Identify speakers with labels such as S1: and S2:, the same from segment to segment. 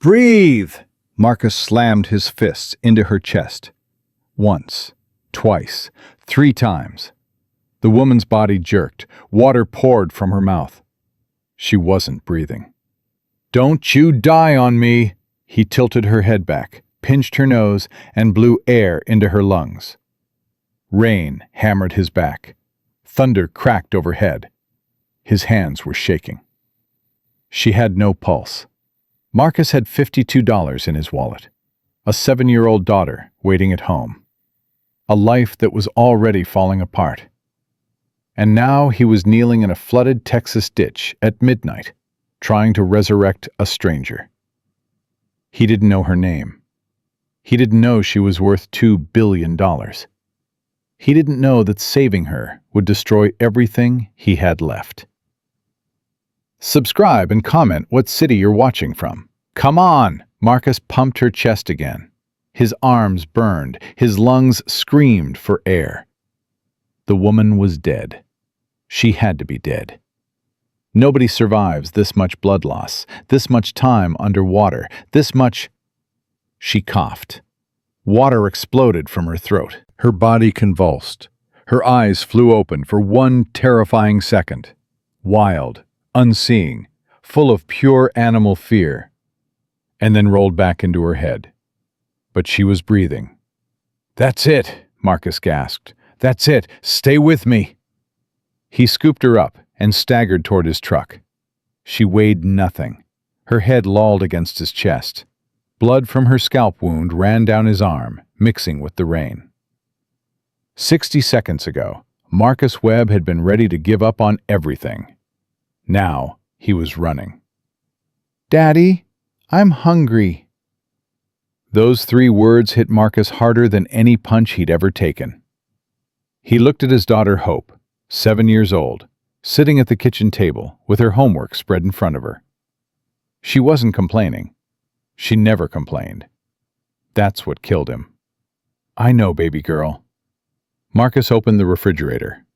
S1: Breathe! Marcus slammed his fists into her chest. Once, twice, 3 times. The woman's body jerked. Water poured from her mouth. She wasn't breathing. "Don't you die on me!" He tilted her head back, pinched her nose, and blew air into her lungs. Rain hammered his back. Thunder cracked overhead. His hands were shaking. She had no pulse. Marcus had $52 in his wallet. A 7-year-old daughter waiting at home. A life that was already falling apart. And now he was kneeling in a flooded Texas ditch at midnight, trying to resurrect a stranger. He didn't know her name. He didn't know she was worth $2 billion. He didn't know that saving her would destroy everything he had left. Subscribe and comment what city you're watching from. Come on! Marcus pumped her chest again. His arms burned. His lungs screamed for air. The woman was dead. She had to be dead. Nobody survives this much blood loss, this much time underwater, this much... She coughed. Water exploded from her throat. Her body convulsed. Her eyes flew open for one terrifying second. Wild, unseeing, full of pure animal fear. And then rolled back into her head. But she was breathing. "That's it," Marcus gasped. "That's it. Stay with me." He scooped her up and staggered toward his truck. She weighed nothing. Her head lolled against his chest. Blood from her scalp wound ran down his arm, mixing with the rain. 60 seconds ago, Marcus Webb had been ready to give up on everything. Now he was running. "Daddy, I'm hungry." Those 3 words hit Marcus harder than any punch he'd ever taken. He looked at his daughter Hope, 7 years old, sitting at the kitchen table with her homework spread in front of her. She wasn't complaining. She never complained. That's what killed him. "I know, baby girl." Marcus opened the refrigerator.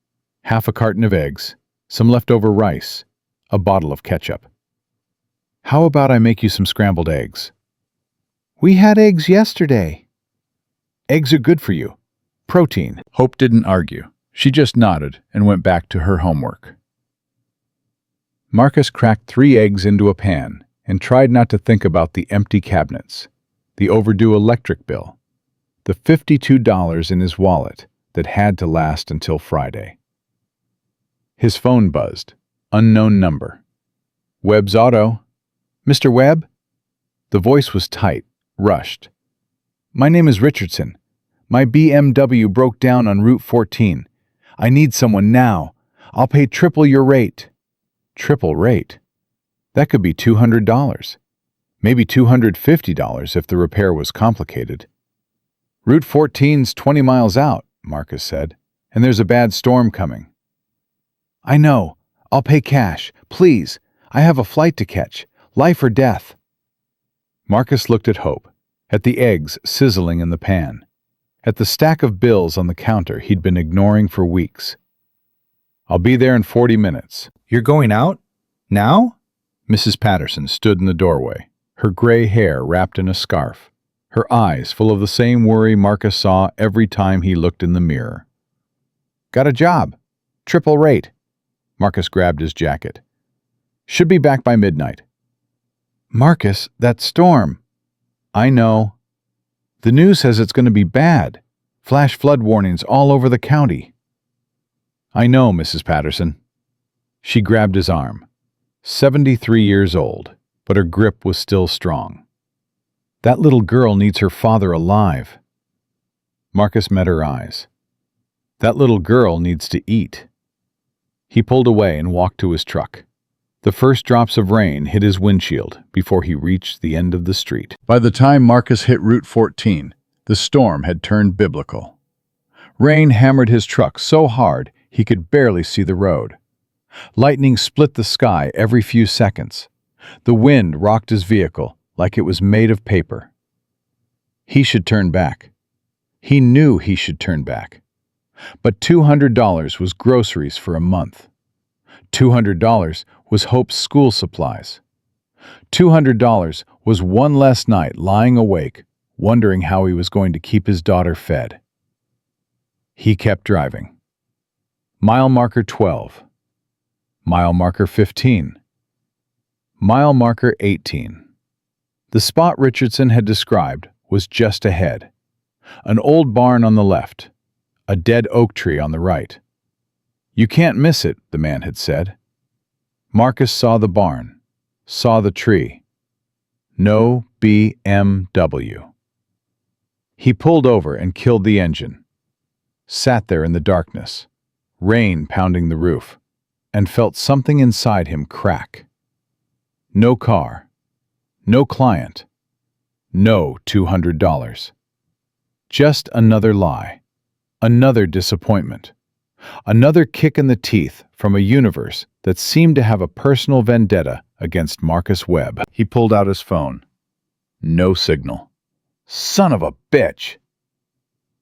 S1: Half a carton of eggs, some leftover rice, a bottle of ketchup. "How about I make you some scrambled eggs?" "We had eggs yesterday." "Eggs are good for you. Protein." Hope didn't argue. She just nodded and went back to her homework. Marcus cracked 3 eggs into a pan and tried not to think about the empty cabinets, the overdue electric bill, the $52 in his wallet that had to last until Friday. His phone buzzed. Unknown number. "Webb's Auto." "Mr. Webb?" The voice was tight, rushed. "My name is Richardson. My BMW broke down on Route 14. I need someone now. I'll pay triple your rate." Triple rate? That could be $200. Maybe $250 if the repair was complicated. "Route 14's 20 miles out," Marcus said, "and there's a bad storm coming." "I know. I'll pay cash. Please. I have a flight to catch. Life or death." Marcus looked at Hope, at the eggs sizzling in the pan, at the stack of bills on the counter he'd been ignoring for weeks. "I'll be there in 40 minutes. "You're going out? Now?" Mrs. Patterson stood in the doorway, her gray hair wrapped in a scarf, her eyes full of the same worry Marcus saw every time he looked in the mirror. "Got a job. Triple rate." Marcus grabbed his jacket. "Should be back by midnight." "Marcus, that storm." "I know. The news says it's going to be bad. Flash flood warnings all over the county." "I know, Mrs. Patterson." She grabbed his arm. 73 years old, but her grip was still strong. "That little girl needs her father alive." Marcus met her eyes. "That little girl needs to eat." He pulled away and walked to his truck. The first drops of rain hit his windshield before he reached the end of the street. By the time Marcus hit Route 14, the storm had turned biblical. Rain hammered his truck so hard he could barely see the road. Lightning split the sky every few seconds. The wind rocked his vehicle like it was made of paper. He should turn back. He knew he should turn back. But $200 was groceries for a month. $200 was Hope's school supplies. $200 was one less night lying awake, wondering how he was going to keep his daughter fed. He kept driving. Mile marker 12. Mile marker 15. Mile marker 18. The spot Richardson had described was just ahead. An old barn on the left, a dead oak tree on the right. "You can't miss it," the man had said. Marcus saw the barn, saw the tree. No BMW. He pulled over and killed the engine, sat there in the darkness, rain pounding the roof, and felt something inside him crack. No car, no client, no $200. Just another lie, another disappointment, another kick in the teeth from a universe that seemed to have a personal vendetta against Marcus Webb. He pulled out his phone. No signal. Son of a bitch!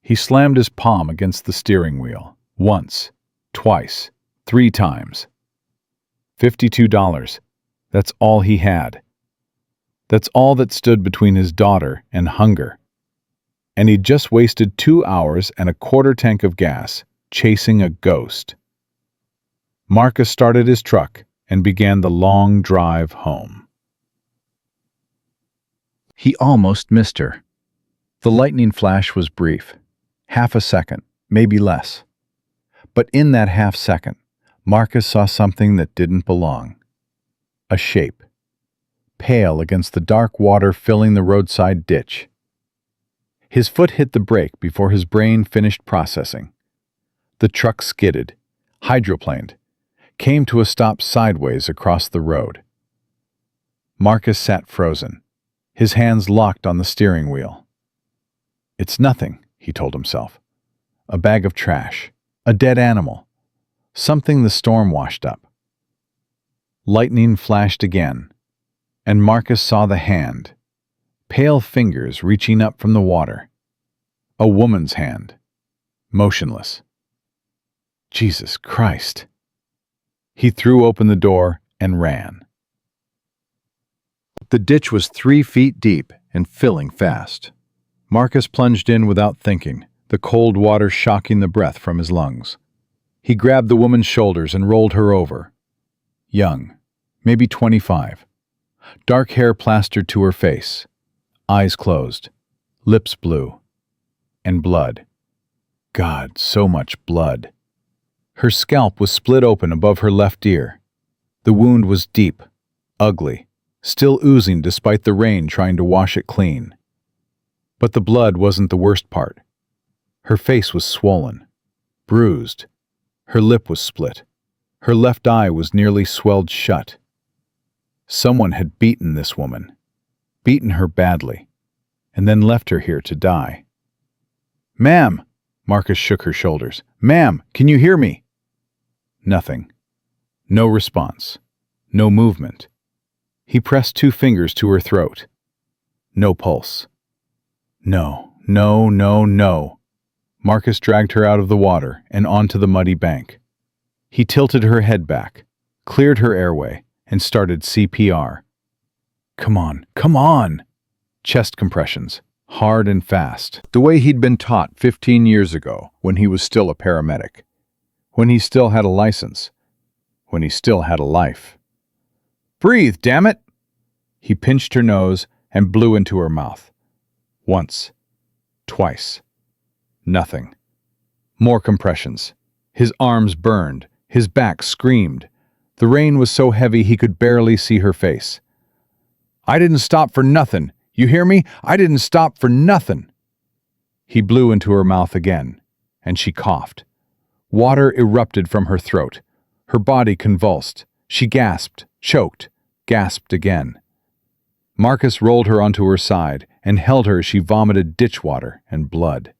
S1: He slammed his palm against the steering wheel. Once, twice, 3 times. $52. That's all he had. That's all that stood between his daughter and hunger. And he'd just wasted 2 hours and a quarter tank of gas chasing a ghost. Marcus started his truck and began the long drive home. He almost missed her. The lightning flash was brief, half a second, maybe less. But in that half second, Marcus saw something that didn't belong. A shape, pale against the dark water filling the roadside ditch. His foot hit the brake before his brain finished processing. The truck skidded, hydroplaned, came to a stop sideways across the road. Marcus sat frozen, his hands locked on the steering wheel. "It's nothing," he told himself. "A bag of trash, a dead animal, something the storm washed up." Lightning flashed again, and Marcus saw the hand, pale fingers reaching up from the water. A woman's hand, motionless. Jesus Christ! He threw open the door and ran. The ditch was 3 feet deep and filling fast. Marcus plunged in without thinking, the cold water shocking the breath from his lungs. He grabbed the woman's shoulders and rolled her over. Young, maybe 25. Dark hair plastered to her face, eyes closed, lips blue, and blood. God, so much blood. Her scalp was split open above her left ear. The wound was deep, ugly, still oozing despite the rain trying to wash it clean. But the blood wasn't the worst part. Her face was swollen, bruised. Her lip was split. Her left eye was nearly swelled shut. Someone had beaten this woman, beaten her badly, and then left her here to die. "Ma'am!" Marcus shook her shoulders. "Ma'am, can you hear me?" Nothing. No response. No movement. He pressed 2 fingers to her throat. No pulse. No, no, no, no. Marcus dragged her out of the water and onto the muddy bank. He tilted her head back, cleared her airway, and started CPR. Come on, come on! Chest compressions, hard and fast, the way he'd been taught 15 years ago when he was still a paramedic, when he still had a license, when he still had a life. "Breathe, damn it!" He pinched her nose and blew into her mouth. Once. Twice. Nothing. More compressions. His arms burned. His back screamed. The rain was so heavy he could barely see her face. "I didn't stop for nothing. You hear me? I didn't stop for nothing." He blew into her mouth again, and she coughed. Water erupted from her throat. Her body convulsed. She gasped, choked, gasped again. Marcus rolled her onto her side and held her as she vomited ditch water and blood.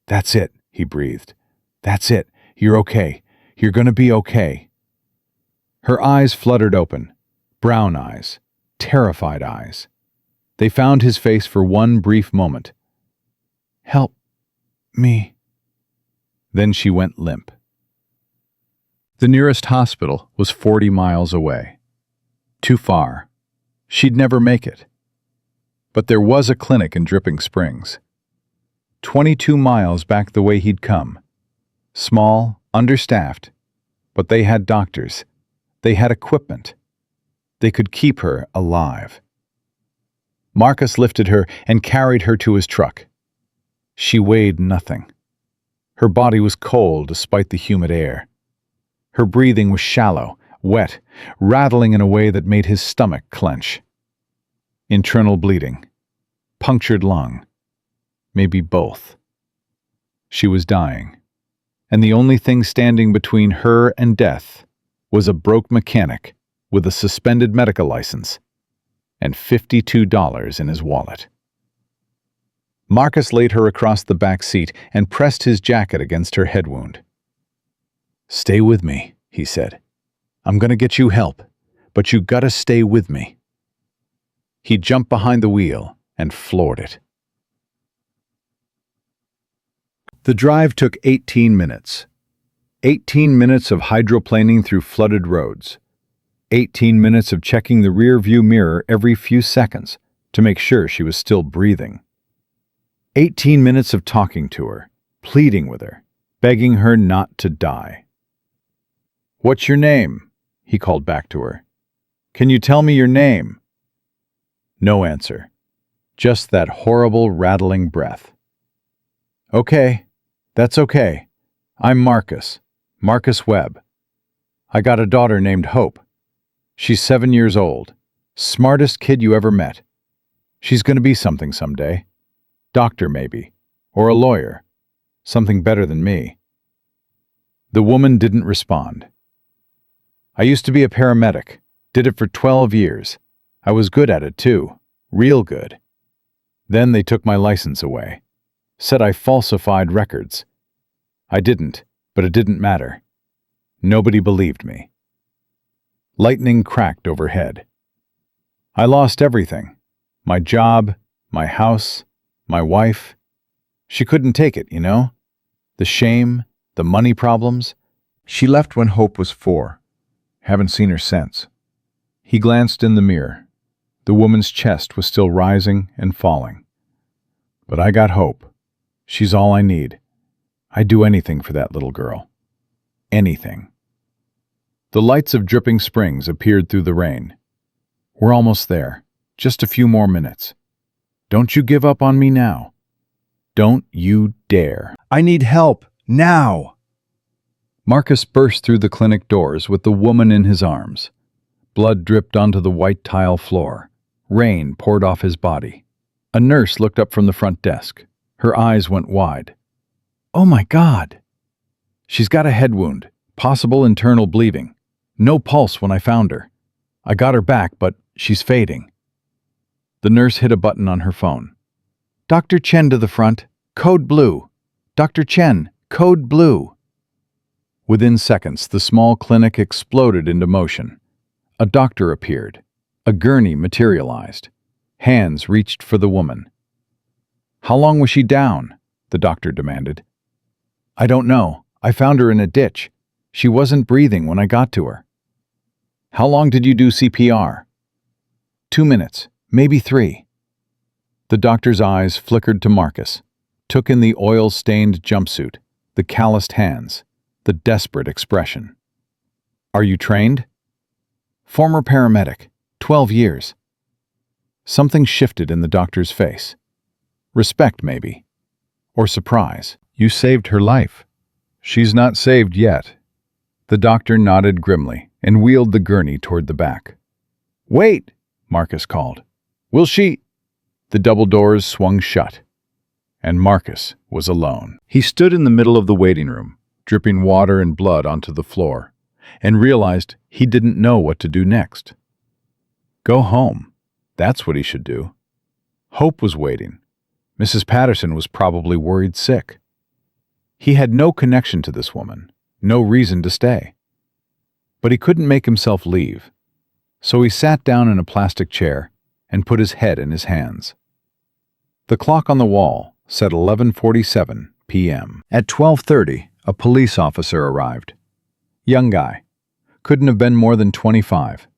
S1: "That's it," he breathed. "That's it. You're okay. You're gonna be okay." Her eyes fluttered open. Brown eyes. Terrified eyes. They found his face for one brief moment. "Help me." Then she went limp. The nearest hospital was 40 miles away. Too far. She'd never make it. But there was a clinic in Dripping Springs. 22 miles back the way he'd come. Small, understaffed, but they had doctors. They had equipment. They could keep her alive. Marcus lifted her and carried her to his truck. She weighed nothing. Her body was cold despite the humid air. Her breathing was shallow, wet, rattling in a way that made his stomach clench. Internal bleeding. Punctured lung. Maybe both. She was dying, and the only thing standing between her and death was a broke mechanic with a suspended medical license and $52 in his wallet. Marcus laid her across the back seat and pressed his jacket against her head wound. "Stay with me," he said. "I'm gonna get you help, but you gotta stay with me." He jumped behind the wheel and floored it. The drive took 18 minutes. 18 minutes of hydroplaning through flooded roads. 18 minutes of checking the rear-view mirror every few seconds to make sure she was still breathing. 18 minutes of talking to her, pleading with her, begging her not to die. "What's your name?" he called back to her. "Can you tell me your name?" No answer. Just that horrible rattling breath. "Okay, that's okay. I'm Marcus. Marcus Webb. I got a daughter named Hope. She's 7 years old. Smartest kid you ever met. She's going to be something someday. Doctor, maybe. Or a lawyer. Something better than me." The woman didn't respond. "I used to be a paramedic. Did it for 12 years. I was good at it, too. Real good. Then they took my license away. Said I falsified records. I didn't, but it didn't matter. Nobody believed me." Lightning cracked overhead. "I lost everything. My job, my house, my wife. She couldn't take it, you know? The shame, the money problems. She left when Hope was 4. Haven't seen her since." He glanced in the mirror. The woman's chest was still rising and falling. "But I got Hope. She's all I need. I'd do anything for that little girl. Anything." The lights of Dripping Springs appeared through the rain. "We're almost there. Just a few more minutes. Don't you give up on me now. Don't you dare. I need help, now." Marcus burst through the clinic doors with the woman in his arms. Blood dripped onto the white tile floor. Rain poured off his body. A nurse looked up from the front desk. Her eyes went wide. "Oh my God!" "She's got a head wound, possible internal bleeding. No pulse when I found her. I got her back, but she's fading." The nurse hit a button on her phone. "Dr. Chen to the front. Code blue. Dr. Chen, code blue." Within seconds, the small clinic exploded into motion. A doctor appeared. A gurney materialized. Hands reached for the woman. "How long was she down?" the doctor demanded. "I don't know. I found her in a ditch. She wasn't breathing when I got to her." "How long did you do CPR?" 2 minutes, maybe 3. The doctor's eyes flickered to Marcus, took in the oil-stained jumpsuit, the calloused hands, the desperate expression. "Are you trained?" "Former paramedic, 12 years. Something shifted in the doctor's face. Respect, maybe. Or surprise. "You saved her life." "She's not saved yet." The doctor nodded grimly and wheeled the gurney toward the back. "Wait!" Marcus called. "Will she—" The double doors swung shut, and Marcus was alone. He stood in the middle of the waiting room, dripping water and blood onto the floor, and realized he didn't know what to do next. Go home. That's what he should do. Hope was waiting. Mrs. Patterson was probably worried sick. He had no connection to this woman, no reason to stay. But he couldn't make himself leave, so he sat down in a plastic chair and put his head in his hands. The clock on the wall said 11:47 p.m. At 12:30, a police officer arrived. Young guy. Couldn't have been more than 25.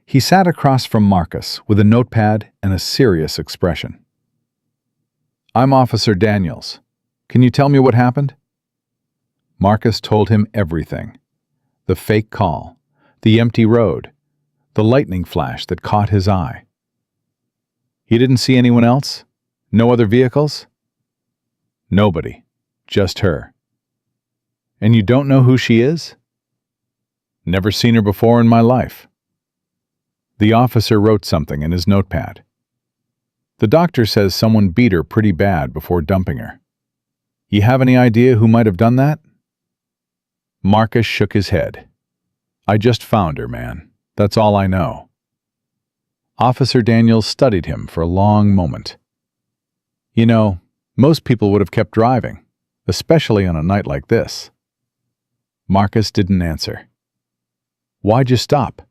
S1: He sat across from Marcus with a notepad and a serious expression. "I'm Officer Daniels. Can you tell me what happened?" Marcus told him everything. The fake call, the empty road, the lightning flash that caught his eye. "He didn't see anyone else? No other vehicles?" "Nobody. Just her." "And you don't know who she is?" "Never seen her before in my life." The officer wrote something in his notepad. "The doctor says someone beat her pretty bad before dumping her. You have any idea who might have done that?" Marcus shook his head. "I just found her, man. That's all I know." Officer Daniels studied him for a long moment. "You know, most people would have kept driving, especially on a night like this." Marcus didn't answer. "Why'd you stop?"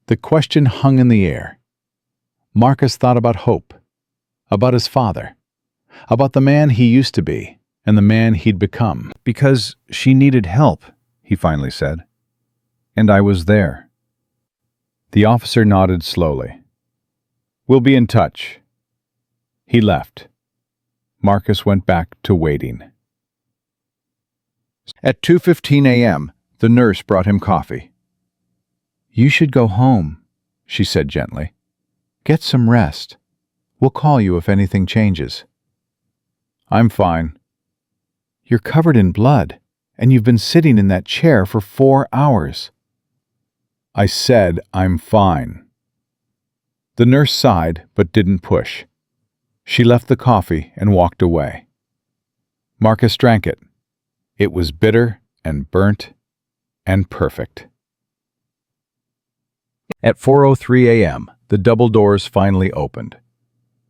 S1: The question hung in the air. Marcus thought about hope, about his father, about the man he used to be and the man he'd become. "Because she needed help," he finally said. "And I was there." The officer nodded slowly. "We'll be in touch." He left. Marcus went back to waiting. At 2:15 a.m., the nurse brought him coffee. "You should go home," she said gently. "Get some rest. We'll call you if anything changes." "I'm fine." "You're covered in blood, and you've been sitting in that chair for 4 hours." "I said I'm fine." The nurse sighed but didn't push. She left the coffee and walked away. Marcus drank it. It was bitter and burnt and perfect. At 4:03 a.m., the double doors finally opened.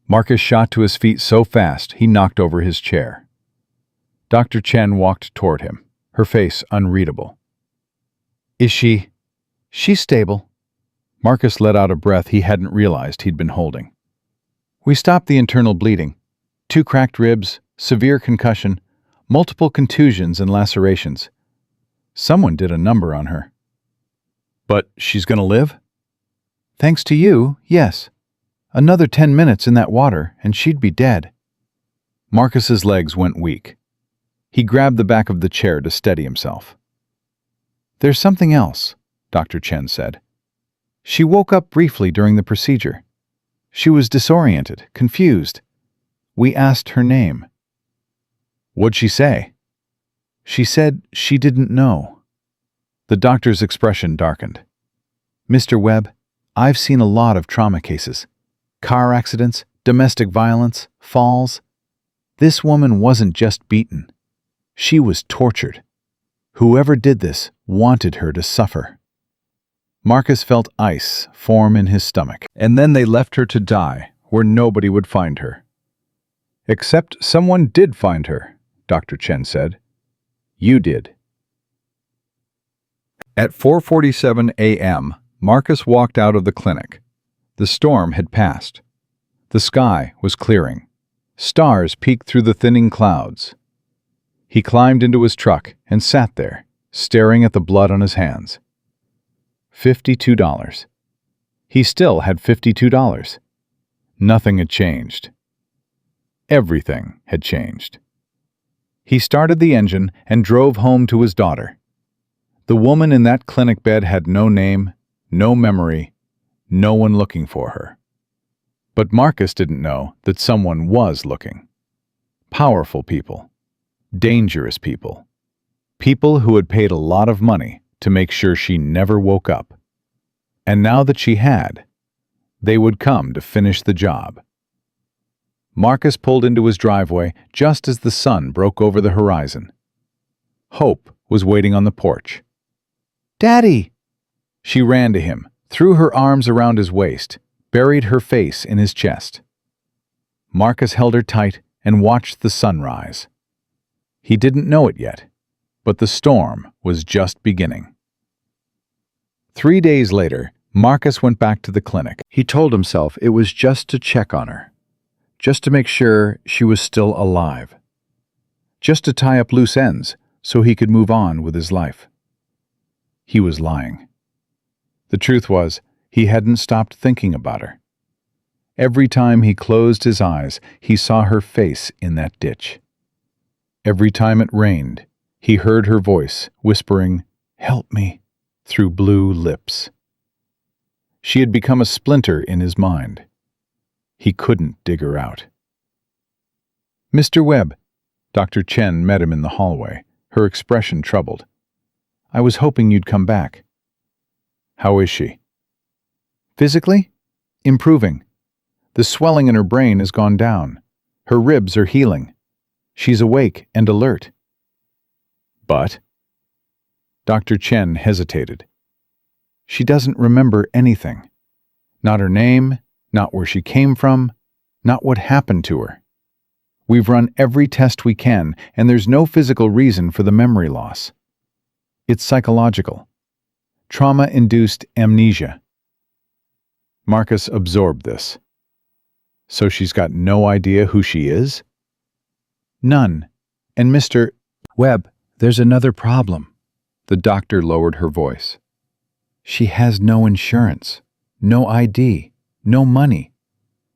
S1: Marcus shot to his feet so fast he knocked over his chair. Dr. Chen walked toward him, her face unreadable. "Is she... She's stable." Marcus let out a breath he hadn't realized he'd been holding. "We stopped the internal bleeding. 2 cracked ribs, severe concussion, multiple contusions and lacerations. Someone did a number on her." "But she's gonna live?" "Thanks to you, yes. Another 10 minutes in that water and she'd be dead." Marcus's legs went weak. He grabbed the back of the chair to steady himself. "There's something else," Dr. Chen said. "She woke up briefly during the procedure. She was disoriented, confused. We asked her name." "What'd she say?" "She said she didn't know." The doctor's expression darkened. "Mr. Webb, I've seen a lot of trauma cases. Car accidents, domestic violence, falls. This woman wasn't just beaten. She was tortured. Whoever did this wanted her to suffer." Marcus felt ice form in his stomach. "And then they left her to die where nobody would find her." "Except someone did find her," Dr. Chen said. "You did." At 4:47 a.m., Marcus walked out of the clinic. The storm had passed. The sky was clearing. Stars peeked through the thinning clouds. He climbed into his truck and sat there, staring at the blood on his hands. $52. He still had $52. Nothing had changed. Everything had changed. He started the engine and drove home to his daughter. The woman in that clinic bed had no name, no memory, no one looking for her. But Marcus didn't know that someone was looking. Powerful people. Dangerous people. People who had paid a lot of money to make sure she never woke up. And now that she had, they would come to finish the job. Marcus pulled into his driveway just as the sun broke over the horizon. Hope was waiting on the porch. "Daddy!" She ran to him, threw her arms around his waist, buried her face in his chest. Marcus held her tight and watched the sun rise. He didn't know it yet, but the storm was just beginning. 3 days later, Marcus went back to the clinic. He told himself it was just to check on her, just to make sure she was still alive, just to tie up loose ends so he could move on with his life. He was lying. The truth was, he hadn't stopped thinking about her. Every time he closed his eyes, he saw her face in that ditch. Every time it rained, he heard her voice whispering, "Help me," through blue lips. She had become a splinter in his mind. He couldn't dig her out. "Mr. Webb," Dr. Chen met him in the hallway, her expression troubled. "I was hoping you'd come back." "How is she?" "Physically? Improving. The swelling in her brain has gone down. Her ribs are healing. She's awake and alert." "But?" Dr. Chen hesitated. "She doesn't remember anything. Not her name, not where she came from, not what happened to her. We've run every test we can, and there's no physical reason for the memory loss. It's psychological. Trauma-induced amnesia." Marcus absorbed this. "So she's got no idea who she is?" "None. And Mr. Webb, there's another problem." The doctor lowered her voice. "She has no insurance, no ID, no money,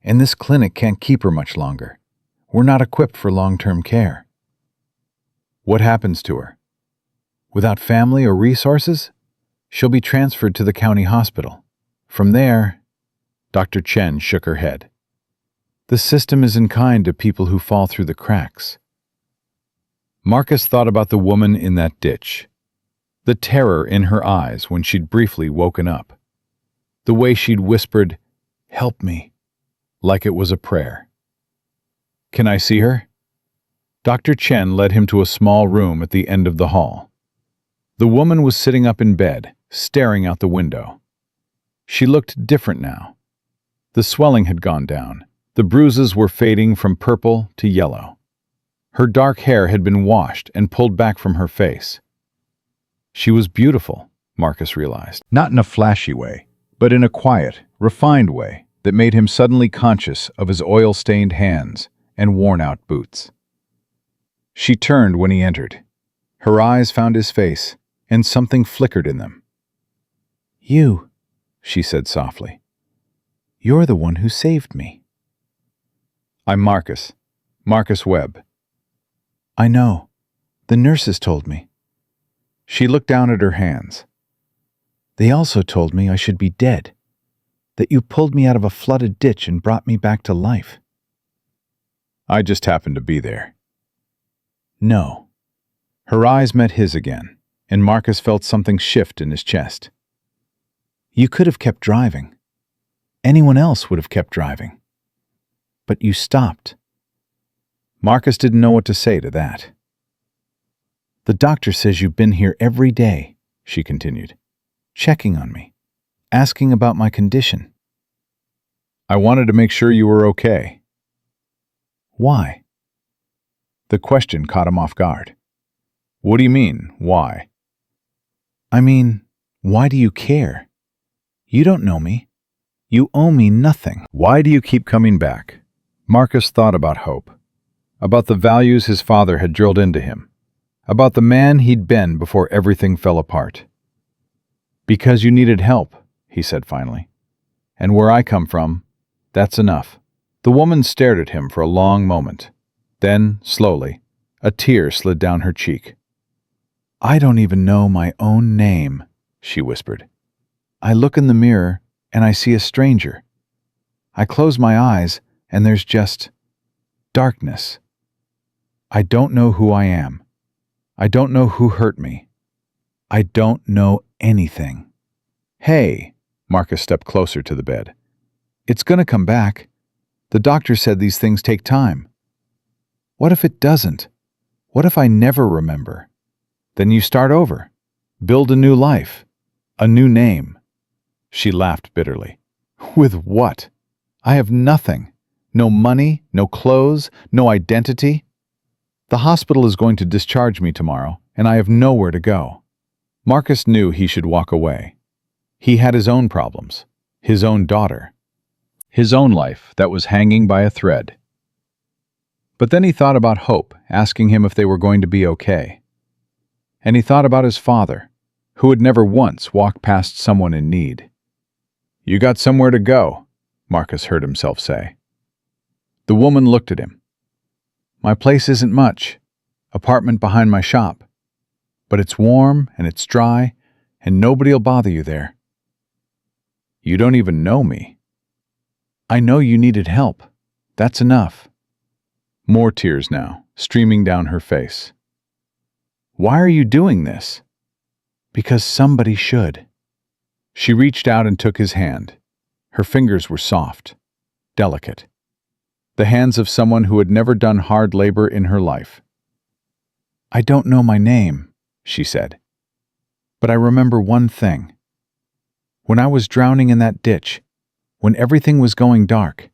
S1: and this clinic can't keep her much longer. We're not equipped for long-term care." "What happens to her?" "Without family or resources, she'll be transferred to the county hospital. From there..." Dr. Chen shook her head. "The system isn't kind to people who fall through the cracks." Marcus thought about the woman in that ditch. The terror in her eyes when she'd briefly woken up. The way she'd whispered, "Help me," like it was a prayer. "Can I see her?" Dr. Chen led him to a small room at the end of the hall. The woman was sitting up in bed, staring out the window. She looked different now. The swelling had gone down. The bruises were fading from purple to yellow. Her dark hair had been washed and pulled back from her face. She was beautiful, Marcus realized. Not in a flashy way, but in a quiet, refined way that made him suddenly conscious of his oil-stained hands and worn-out boots. She turned when he entered. Her eyes found his face, and something flickered in them. "You," she said softly. "You're the one who saved me." "I'm Marcus. Marcus Webb." "I know. The nurses told me." She looked down at her hands. "They also told me I should be dead, that you pulled me out of a flooded ditch and brought me back to life." "I just happened to be there." "No." Her eyes met his again, and Marcus felt something shift in his chest. "You could have kept driving. Anyone else would have kept driving. But you stopped." Marcus didn't know what to say to that. "The doctor says you've been here every day," she continued, "checking on me, asking about my condition." "I wanted to make sure you were okay." "Why?" The question caught him off guard. "What do you mean, why?" "I mean, why do you care? You don't know me. You owe me nothing." "Why do you keep coming back?" Marcus thought about hope, about the values his father had drilled into him, about the man he'd been before everything fell apart. "Because you needed help," he said finally. "And where I come from, that's enough." The woman stared at him for a long moment. Then, slowly, a tear slid down her cheek. "I don't even know my own name," she whispered. "I look in the mirror and I see a stranger. I close my eyes and there's just darkness. I don't know who I am. I don't know who hurt me. I don't know anything." "Hey," Marcus stepped closer to the bed. "It's gonna come back. The doctor said these things take time." "What if it doesn't? What if I never remember?" "Then you start over. Build a new life. A new name." She laughed bitterly. "With what? I have nothing. No money, no clothes, no identity. The hospital is going to discharge me tomorrow, and I have nowhere to go." Marcus knew he should walk away. He had his own problems, his own daughter, his own life that was hanging by a thread. But then he thought about Hope asking him if they were going to be okay. And he thought about his father, who had never once walked past someone in need. "You got somewhere to go," Marcus heard himself say. The woman looked at him. "My place isn't much. Apartment behind my shop. But it's warm and it's dry, and nobody'll bother you there." "You don't even know me." "I know you needed help. That's enough." More tears now, streaming down her face. "Why are you doing this?" "Because somebody should." She reached out and took his hand. Her fingers were soft, delicate. The hands of someone who had never done hard labor in her life. "I don't know my name," she said, "but I remember one thing. When I was drowning in that ditch, when everything was going dark,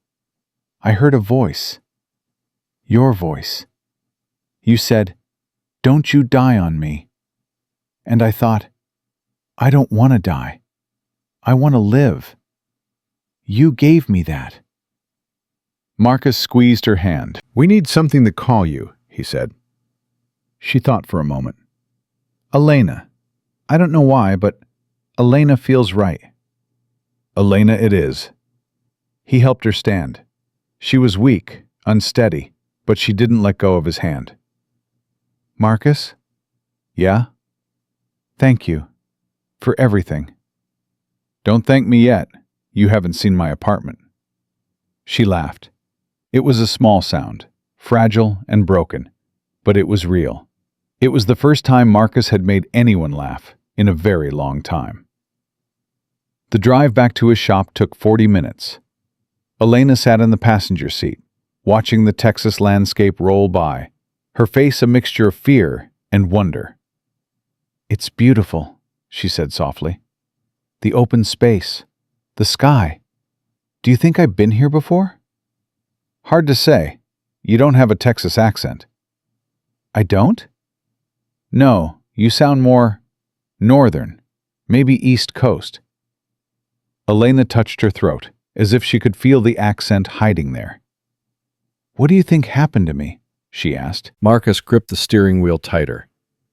S1: I heard a voice. Your voice. You said, 'Don't you die on me.' And I thought, I don't want to die. I want to live. You gave me that." Marcus squeezed her hand. "We need something to call you," he said. She thought for a moment. "Elena. I don't know why, but Elena feels right." "Elena it is." He helped her stand. She was weak, unsteady, but she didn't let go of his hand. "Marcus?" "Yeah?" "Thank you. For everything." "Don't thank me yet. You haven't seen my apartment." She laughed. It was a small sound, fragile and broken, but it was real. It was the first time Marcus had made anyone laugh in a very long time. The drive back to his shop took 40 minutes. Elena sat in the passenger seat, watching the Texas landscape roll by, her face a mixture of fear and wonder. "It's beautiful," she said softly. "The open space, the sky. Do you think I've been here before?" "Hard to say. You don't have a Texas accent." "I don't?" "No, you sound more northern, maybe East Coast." Elena touched her throat, as if she could feel the accent hiding there. "What do you think happened to me?" she asked. Marcus gripped the steering wheel tighter.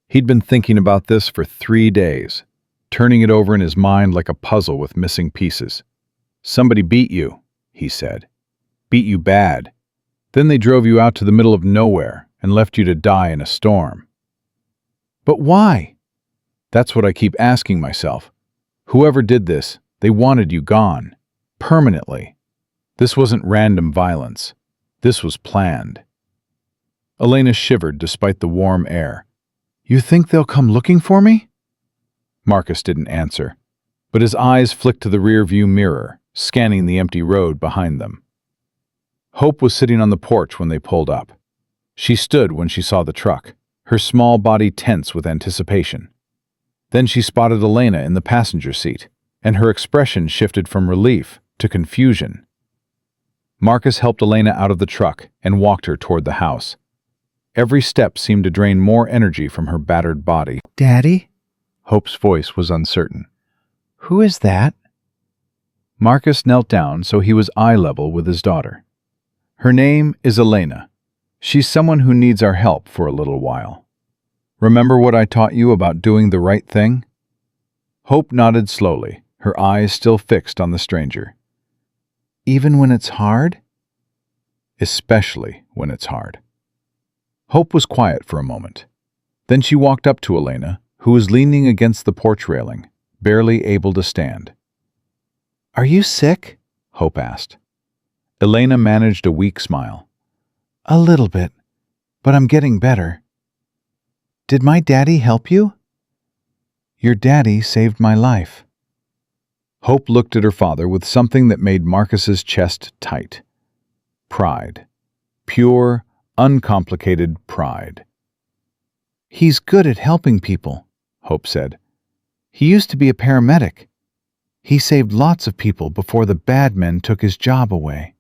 S1: He'd been thinking about this for 3 days, turning it over in his mind like a puzzle with missing pieces. "Somebody beat you," he said. "Beat you bad. Then they drove you out to the middle of nowhere and left you to die in a storm." "But why?" "That's what I keep asking myself. Whoever did this, they wanted you gone. Permanently. This wasn't random violence. This was planned." Elena shivered despite the warm air. "You think they'll come looking for me?" Marcus didn't answer, but his eyes flicked to the rear-view mirror, scanning the empty road behind them. Hope was sitting on the porch when they pulled up. She stood when she saw the truck, her small body tense with anticipation. Then she spotted Elena in the passenger seat, and her expression shifted from relief to confusion. Marcus helped Elena out of the truck and walked her toward the house. Every step seemed to drain more energy from her battered body.
S2: "Daddy?
S1: Hope's voice was uncertain.
S2: Who is that?"
S1: Marcus knelt down so he was eye level with his daughter. "Her name is Elena. She's someone who needs our help for a little while. Remember what I taught you about doing the right thing?" Hope nodded slowly, her eyes still fixed on the stranger.
S2: "Even when it's hard?"
S1: "Especially when it's hard." Hope was quiet for a moment. Then she walked up to Elena, who was leaning against the porch railing, barely able to stand.
S2: "Are you sick?"
S1: Hope asked. Elena managed a weak smile.
S2: "A little bit, but I'm getting better." "Did my daddy help you?"
S1: "Your daddy saved my life." Hope looked at her father with something that made Marcus's chest tight. Pride. Pure, uncomplicated pride.
S2: "He's good at helping people,"
S1: Hope said.
S2: "He used to be a paramedic. He saved lots of people before the bad men took his job away."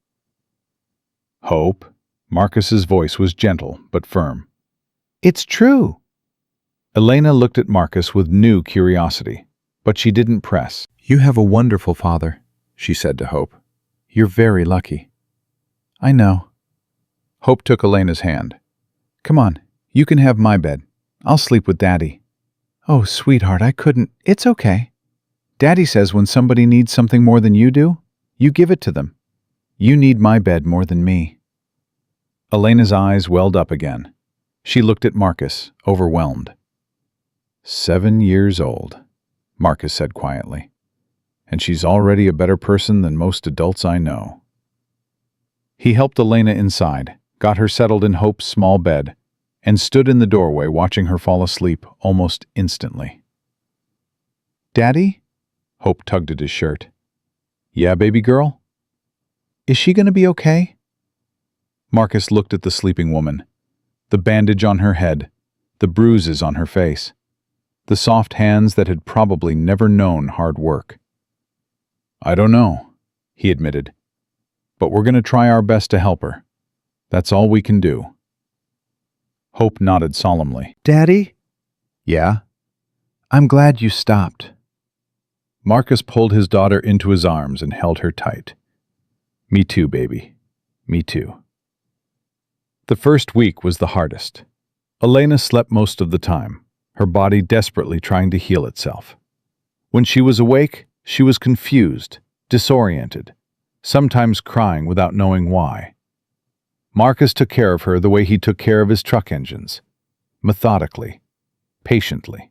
S1: "Hope," Marcus's voice was gentle but firm.
S2: "It's true."
S1: Elena looked at Marcus with new curiosity, but she didn't press.
S2: "You have a wonderful father," she said to Hope. "You're very lucky."
S1: "I know." Hope took Elena's hand. "Come on, you can have my bed. I'll sleep with Daddy."
S2: Oh, sweetheart, I couldn't. It's okay. Daddy says when somebody needs something more than you do, you give it to them. You need my bed more than me.
S1: Elena's eyes welled up again. She looked at Marcus, overwhelmed. 7 years old, Marcus said quietly. And she's already a better person than most adults I know. He helped Elena inside, got her settled in Hope's small bed, and stood in the doorway watching her fall asleep almost instantly.
S2: Daddy?
S1: Hope tugged at his shirt. Yeah, baby girl?
S2: Is she going to be okay?
S1: Marcus looked at the sleeping woman. The bandage on her head, the bruises on her face, the soft hands that had probably never known hard work. I don't know, he admitted, but we're going to try our best to help her. That's all we can do. Hope nodded solemnly.
S2: Daddy?
S1: Yeah?
S2: I'm glad you stopped.
S1: Marcus pulled his daughter into his arms and held her tight. Me too, baby. Me too. The first week was the hardest. Elena slept most of the time, her body desperately trying to heal itself. When she was awake, she was confused, disoriented, sometimes crying without knowing why. Marcus took care of her the way he took care of his truck engines, methodically, patiently,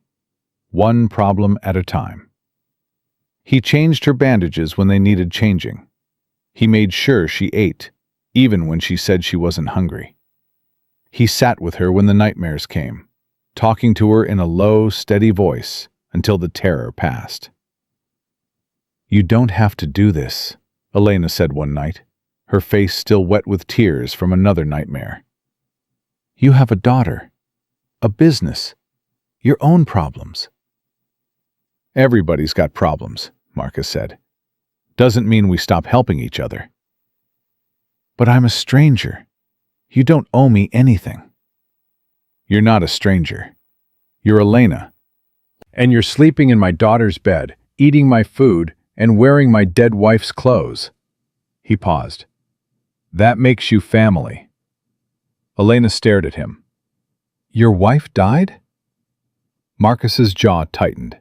S1: one problem at a time. He changed her bandages when they needed changing. He made sure she ate, even when she said she wasn't hungry. He sat with her when the nightmares came, talking to her in a low, steady voice until the terror passed. You don't have to do this, Elena said one night, her face still wet with tears from another nightmare. You have a daughter, a business, your own problems. Everybody's got problems, Marcus said. Doesn't mean we stop helping each other. But I'm a stranger. You don't owe me anything. You're not a stranger. You're Elena. And you're sleeping in my daughter's bed, eating my food, and wearing my dead wife's clothes. He paused. That makes you family. Elena stared at him. Your wife died? Marcus's jaw tightened.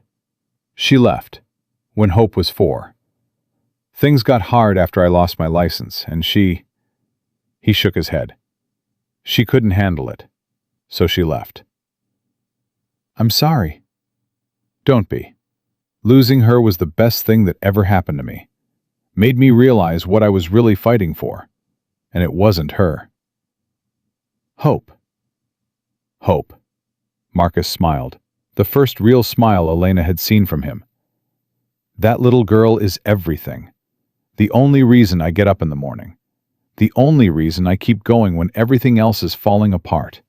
S1: She left, when Hope was 4. Things got hard after I lost my license, and He shook his head. She couldn't handle it, so she left. I'm sorry. Don't be. Losing her was the best thing that ever happened to me. Made me realize what I was really fighting for, and it wasn't her. Hope. Hope. Marcus smiled, the first real smile Elena had seen from him. That little girl is everything. The only reason I get up in the morning. The only reason I keep going when everything else is falling apart.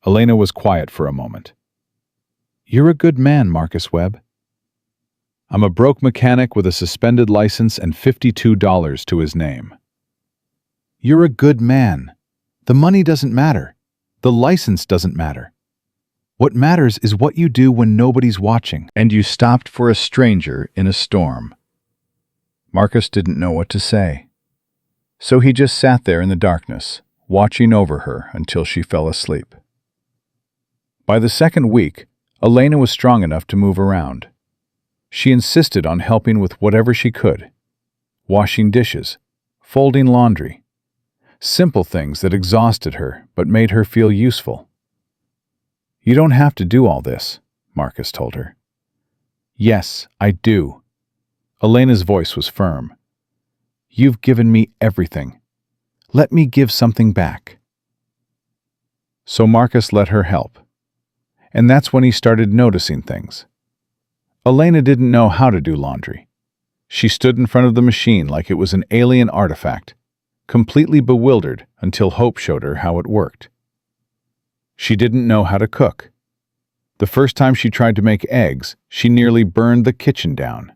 S1: Elena was quiet for a moment. You're a good man, Marcus Webb. I'm a broke mechanic with a suspended license and $52 to his name. You're a good man. The money doesn't matter. The license doesn't matter. What matters is what you do when nobody's watching. And you stopped for a stranger in a storm. Marcus didn't know what to say. So he just sat there in the darkness, watching over her until she fell asleep. By the second week, Elena was strong enough to move around. She insisted on helping with whatever she could. Washing dishes, folding laundry. Simple things that exhausted her but made her feel useful. You don't have to do all this, Marcus told her. Yes, I do. Elena's voice was firm. You've given me everything. Let me give something back. So Marcus let her help. And that's when he started noticing things. Elena didn't know how to do laundry. She stood in front of the machine like it was an alien artifact, completely bewildered until Hope showed her how it worked. She didn't know how to cook. The first time she tried to make eggs, she nearly burned the kitchen down.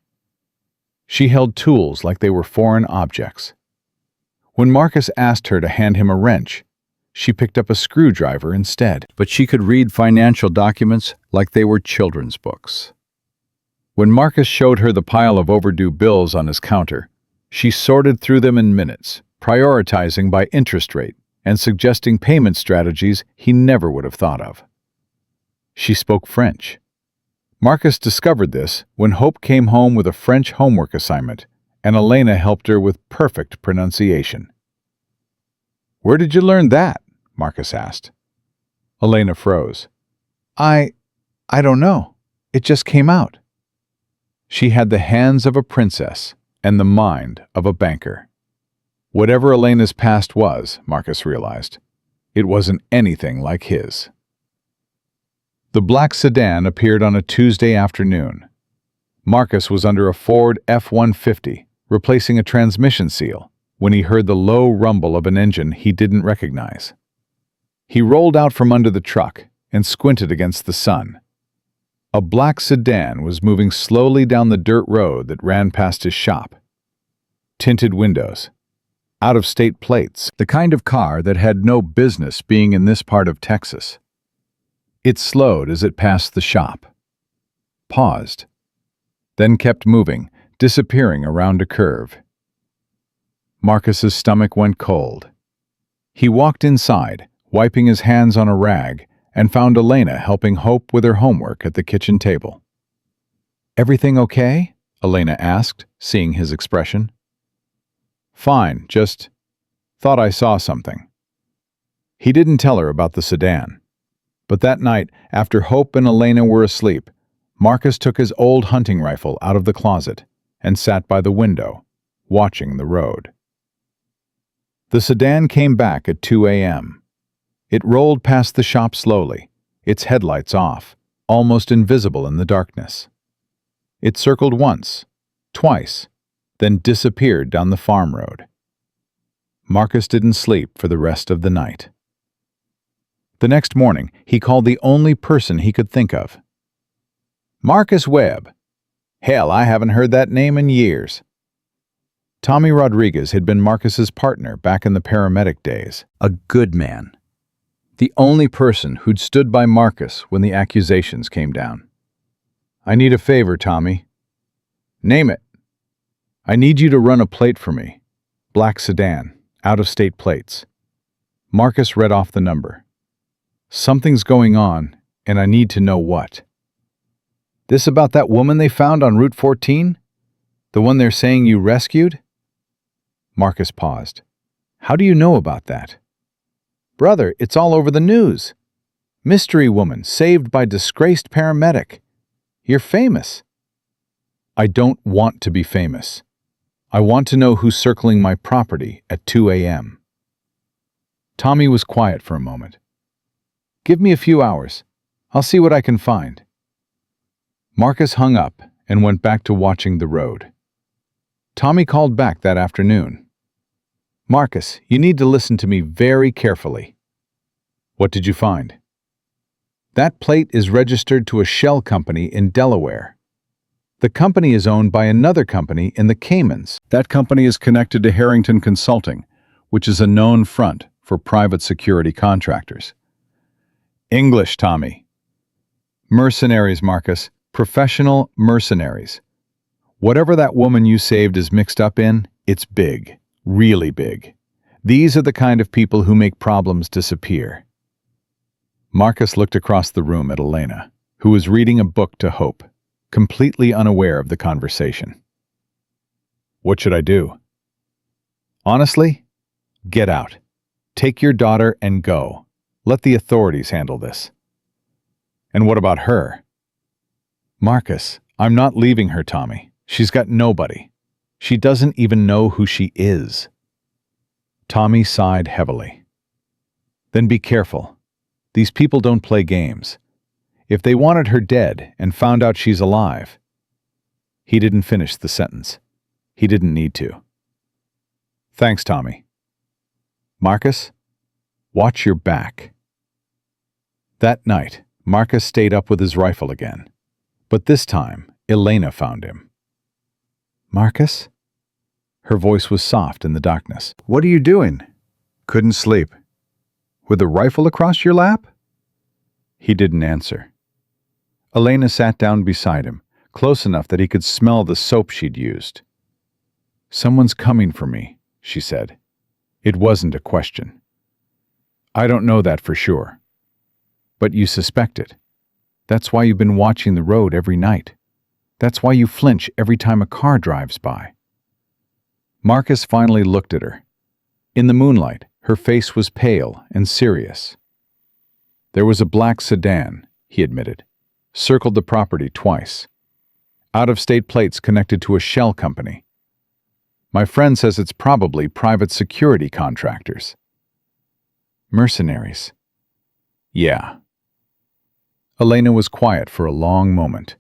S1: She held tools like they were foreign objects. When Marcus asked her to hand him a wrench, she picked up a screwdriver instead. But she could read financial documents like they were children's books. When Marcus showed her the pile of overdue bills on his counter, she sorted through them in minutes, prioritizing by interest rate and suggesting payment strategies he never would have thought of. She spoke French. Marcus discovered this when Hope came home with a French homework assignment, and Elena helped her with perfect pronunciation. "Where did you learn that?" Marcus asked. Elena froze. I don't know. It just came out." She had the hands of a princess and the mind of a banker. Whatever Elena's past was, Marcus realized, it wasn't anything like his. The black sedan appeared on a Tuesday afternoon. Marcus was under a Ford F-150, replacing a transmission seal, when he heard the low rumble of an engine he didn't recognize. He rolled out from under the truck and squinted against the sun. A black sedan was moving slowly down the dirt road that ran past his shop. Tinted windows, out-of-state plates, the kind of car that had no business being in this part of Texas. It slowed as it passed the shop, paused, then kept moving, disappearing around a curve. Marcus's stomach went cold. He walked inside, wiping his hands on a rag, and found Elena helping Hope with her homework at the kitchen table. "Everything okay?" Elena asked, seeing his expression. "Fine, just thought I saw something." He didn't tell her about the sedan. But that night, after Hope and Elena were asleep, Marcus took his old hunting rifle out of the closet and sat by the window, watching the road. The sedan came back at 2 a.m. It rolled past the shop slowly, its headlights off, almost invisible in the darkness. It circled once, twice, then disappeared down the farm road. Marcus didn't sleep for the rest of the night. The next morning, he called the only person he could think of. "Marcus Webb. Hell, I haven't heard that name in years." Tommy Rodriguez had been Marcus's partner back in the paramedic days. A good man. The only person who'd stood by Marcus when the accusations came down. "I need a favor, Tommy." "Name it." "I need you to run a plate for me. Black sedan, out-of-state plates." Marcus read off the number. "Something's going on, and I need to know what." "This about that woman they found on Route 14? The one they're saying you rescued?" Marcus paused. "How do you know about that?" "Brother, it's all over the news. Mystery woman saved by disgraced paramedic. You're famous." "I don't want to be famous. I want to know who's circling my property at 2 a.m. Tommy was quiet for a moment. "Give me a few hours. I'll see what I can find." Marcus hung up and went back to watching the road. Tommy called back that afternoon. "Marcus, you need to listen to me very carefully." "What did you find?" "That plate is registered to a shell company in Delaware. The company is owned by another company in the Caymans. That company is connected to Harrington Consulting, which is a known front for private security contractors." "English, Tommy." "Mercenaries, Marcus. Professional mercenaries. Whatever that woman you saved is mixed up in, it's big. Really big. These are the kind of people who make problems disappear." Marcus looked across the room at Elena, who was reading a book to Hope, completely unaware of the conversation. "What should I do?" "Honestly, get out. Take your daughter and go. Let the authorities handle this." "And what about her?" "Marcus, I'm not leaving her, Tommy. She's got nobody. She doesn't even know who she is." Tommy sighed heavily. "Then be careful. These people don't play games. If they wanted her dead and found out she's alive..." He didn't finish the sentence. He didn't need to. "Thanks, Tommy." "Marcus, watch your back." That night, Marcus stayed up with his rifle again. But this time, Elena found him. "Marcus?" Her voice was soft in the darkness. "What are you doing?" "Couldn't sleep." "With a rifle across your lap?" He didn't answer. Elena sat down beside him, close enough that he could smell the soap she'd used. "Someone's coming for me," she said. It wasn't a question. "I don't know that for sure. But you suspect it." That's why you've been watching the road every night. That's why you flinch every time a car drives by. Marcus finally looked at her. In the moonlight, her face was pale and serious. There was a black sedan, he admitted, circled the property twice. Out-of-state plates connected to a shell company. My friend says it's probably private security contractors.
S2: Mercenaries.
S1: Yeah. Elena was quiet for a long moment.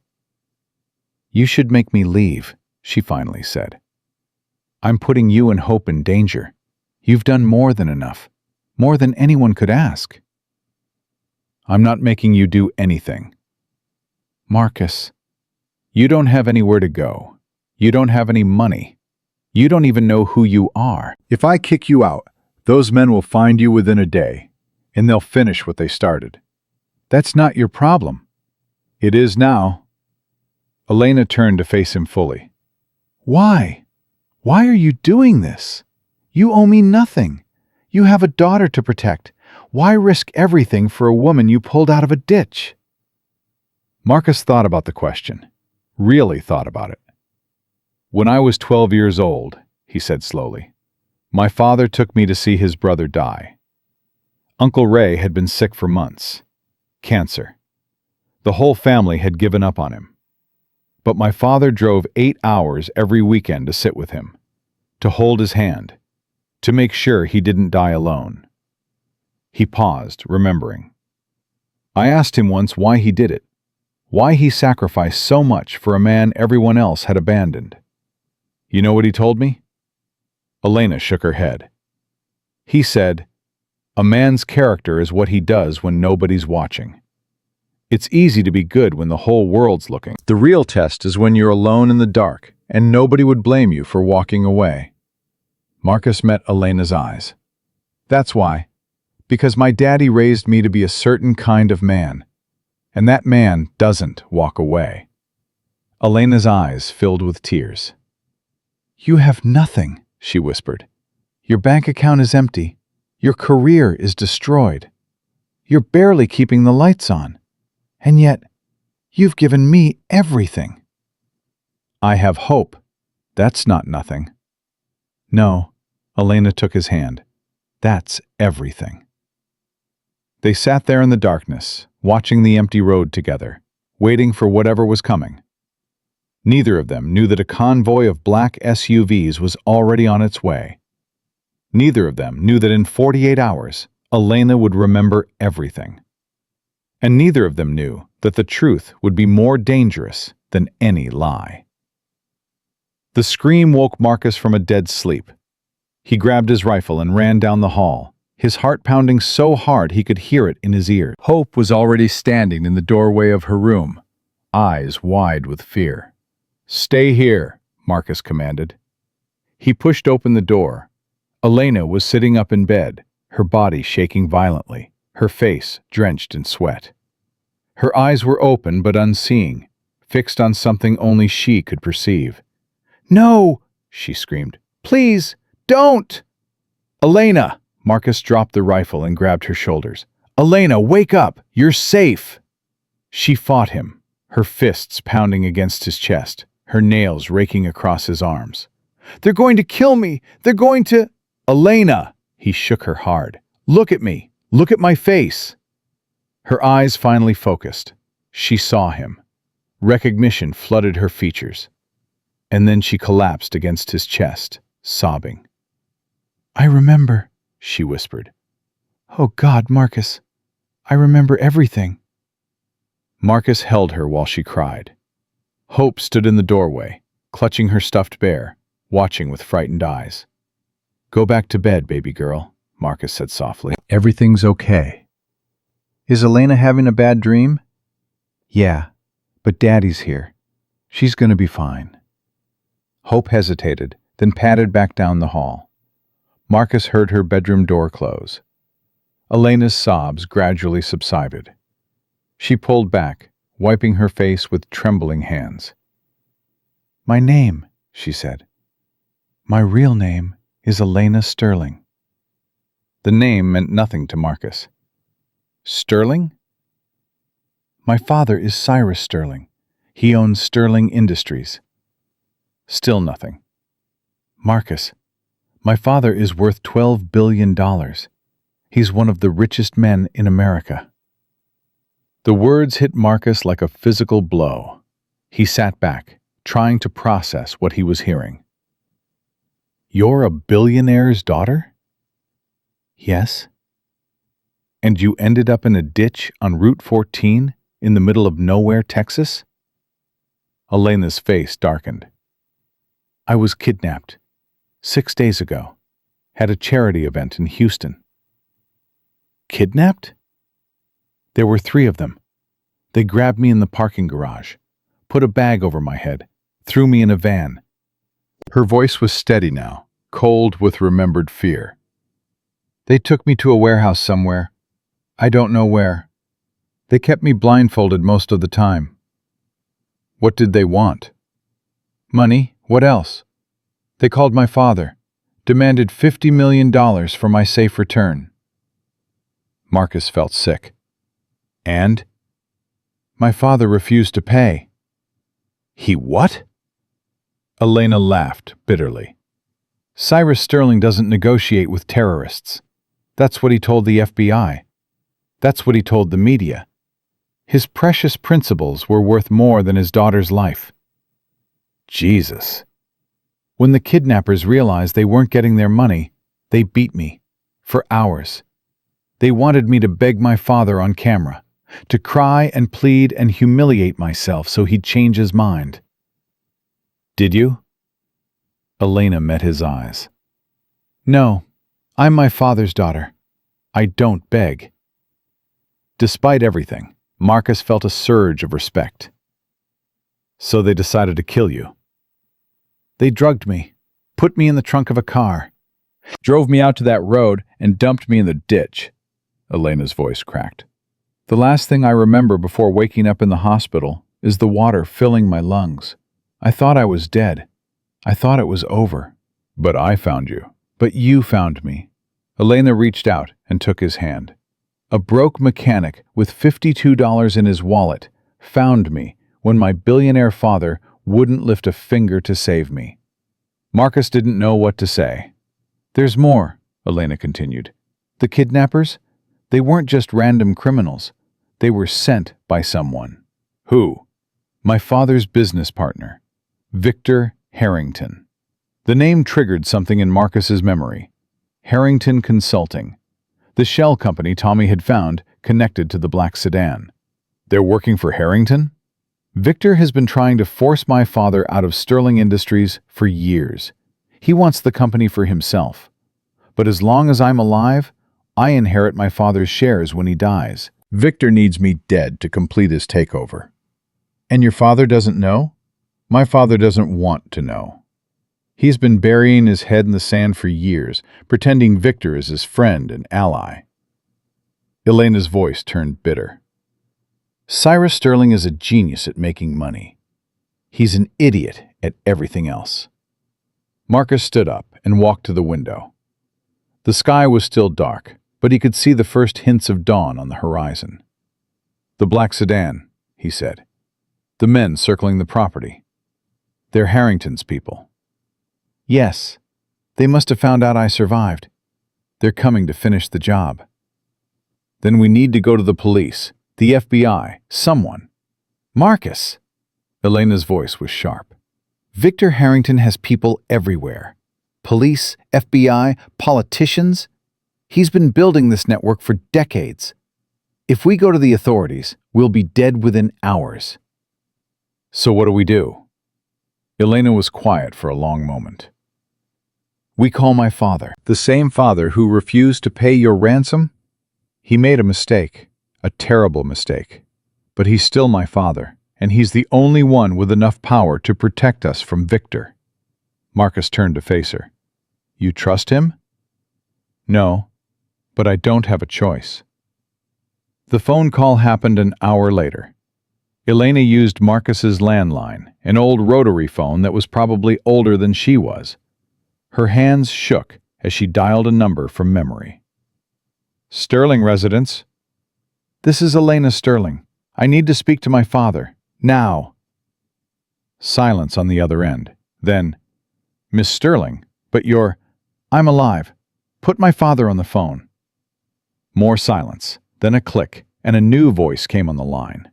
S2: You should make me leave, she finally said.
S1: I'm putting you and Hope in danger.
S2: You've done more than enough, more than anyone could ask.
S1: I'm not making you do anything.
S2: Marcus.
S1: You don't have anywhere to go. You don't have any money. You don't even know who you are. If I kick you out, those men will find you within a day, and they'll finish what they started. That's not your problem. It is now. Elena turned to face him fully.
S2: Why? Why are you doing this? You owe me nothing. You have a daughter to protect. Why risk everything for a woman you pulled out of a ditch?
S1: Marcus thought about the question. Really thought about it. When I was 12 years old, he said slowly, my father took me to see his brother die. Uncle Ray had been sick for months. Cancer. The whole family had given up on him. But my father drove 8 hours every weekend to sit with him, to hold his hand, to make sure he didn't die alone. He paused, remembering. I asked him once why he did it, why he sacrificed so much for a man everyone else had abandoned. You know what he told me? Elena shook her head. He said, a man's character is what he does when nobody's watching. It's easy to be good when the whole world's looking. The real test is when you're alone in the dark, and nobody would blame you for walking away. Marcus met Elena's eyes. That's why. Because my daddy raised me to be a certain kind of man, and that man doesn't walk away. Elena's eyes filled with tears.
S2: You have nothing, she whispered. Your bank account is empty. Your career is destroyed. You're barely keeping the lights on. And yet, you've given me everything.
S1: I have hope. That's not nothing.
S2: No, Elena took his hand. That's everything.
S1: They sat there in the darkness, watching the empty road together, waiting for whatever was coming. Neither of them knew that a convoy of black SUVs was already on its way. Neither of them knew that in 48 hours, Elena would remember everything. And neither of them knew that the truth would be more dangerous than any lie. The scream woke Marcus from a dead sleep. He grabbed his rifle and ran down the hall, his heart pounding so hard he could hear it in his ears. Hope was already standing in the doorway of her room, eyes wide with fear. Stay here, Marcus commanded. He pushed open the door. Elena was sitting up in bed, her body shaking violently, her face drenched in sweat. Her eyes were open but unseeing, fixed on something only she could perceive. No, she screamed. Please, don't! Elena! Marcus dropped the rifle and grabbed her shoulders. Elena, wake up! You're safe! She fought him, her fists pounding against his chest, her nails raking across his arms. They're going to kill me! They're going to... Elena! He shook her hard. Look at me! Look at my face! Her eyes finally focused. She saw him. Recognition flooded her features. And then she collapsed against his chest, sobbing.
S2: I remember, she whispered. Oh God, Marcus, I remember everything.
S1: Marcus held her while she cried. Hope stood in the doorway, clutching her stuffed bear, watching with frightened eyes. Go back to bed, baby girl, Marcus said softly. Everything's okay.
S2: Is Elena having a bad dream? Yeah, but Daddy's here. She's gonna be fine.
S1: Hope hesitated, then padded back down the hall. Marcus heard her bedroom door close. Elena's sobs gradually subsided. She pulled back, wiping her face with trembling hands.
S2: My name, she said. My real name is Elena Sterling.
S1: The name meant nothing to Marcus. Sterling?
S2: My father is Cyrus Sterling. He owns Sterling Industries. Still nothing. Marcus, my father is worth $12 billion. He's one of the richest men in America. The words hit Marcus like a physical blow. He sat back, trying to process what he was hearing. You're a billionaire's daughter? Yes. And you ended up in a ditch on Route 14 in the middle of nowhere, Texas? Elena's face darkened. I was kidnapped 6 days ago. Had a charity event in Houston. Kidnapped? There were 3 of them. They grabbed me in the parking garage, put a bag over my head, threw me in a van. Her voice was steady now, cold with remembered fear. They took me to a warehouse somewhere. I don't know where. They kept me blindfolded most of the time. What did they want? Money. What else? They called my father, demanded $50 million for my safe return. Marcus felt sick. And? My father refused to pay. He what? Elena laughed bitterly. Cyrus Sterling doesn't negotiate with terrorists. That's what he told the FBI. That's what he told the media. His precious principles were worth more than his daughter's life. Jesus. When the kidnappers realized they weren't getting their money, they beat me. For hours. They wanted me to beg my father on camera, to cry and plead and humiliate myself so he'd change his mind. Did you? Elena met his eyes. No, I'm my father's daughter. I don't beg. Despite everything, Marcus felt a surge of respect. So they decided to kill you. They drugged me, put me in the trunk of a car, drove me out to that road and dumped me in the ditch. Elena's voice cracked. The last thing I remember before waking up in the hospital is the water filling my lungs. I thought I was dead. I thought it was over. But I found you. But you found me. Elena reached out and took his hand. A broke mechanic with $52 in his wallet found me when my billionaire father wouldn't lift a finger to save me. Marcus didn't know what to say. There's more, Elena continued. The kidnappers? They weren't just random criminals. They were sent by someone. Who? My father's business partner, Victor Harrington. The name triggered something in Marcus's memory. Harrington Consulting, the shell company Tommy had found connected to the black sedan. They're working for Harrington? Victor has been trying to force my father out of Sterling Industries for years. He wants the company for himself. But as long as I'm alive, I inherit my father's shares when he dies. Victor needs me dead to complete his takeover. And your father doesn't know? My father doesn't want to know. He's been burying his head in the sand for years, pretending Victor is his friend and ally. Elena's voice turned bitter. Cyrus Sterling is a genius at making money. He's an idiot at everything else. Marcus stood up and walked to the window. The sky was still dark, but he could see the first hints of dawn on the horizon. The black sedan, he said. The men circling the property. They're Harrington's people. Yes, they must have found out I survived. They're coming to finish the job. Then we need to go to the police, the FBI, someone. Marcus! Elena's voice was sharp. Victor Harrington has people everywhere. Police, FBI, politicians. He's been building this network for decades. If we go to the authorities, we'll be dead within hours. So what do we do? Elena was quiet for a long moment. We call my father. The same father who refused to pay your ransom? He made a mistake, a terrible mistake. But he's still my father, and he's the only one with enough power to protect us from Victor. Marcus turned to face her. You trust him? No, but I don't have a choice. The phone call happened an hour later. Elena used Marcus's landline, an old rotary phone that was probably older than she was. Her hands shook as she dialed a number from memory. Sterling residence. This is Elena Sterling.
S1: I need to speak to my father. Now. Silence on the other end. Then, Miss Sterling, but you're... I'm alive. Put my father on the phone. More silence, then a click, and a new voice came on the line.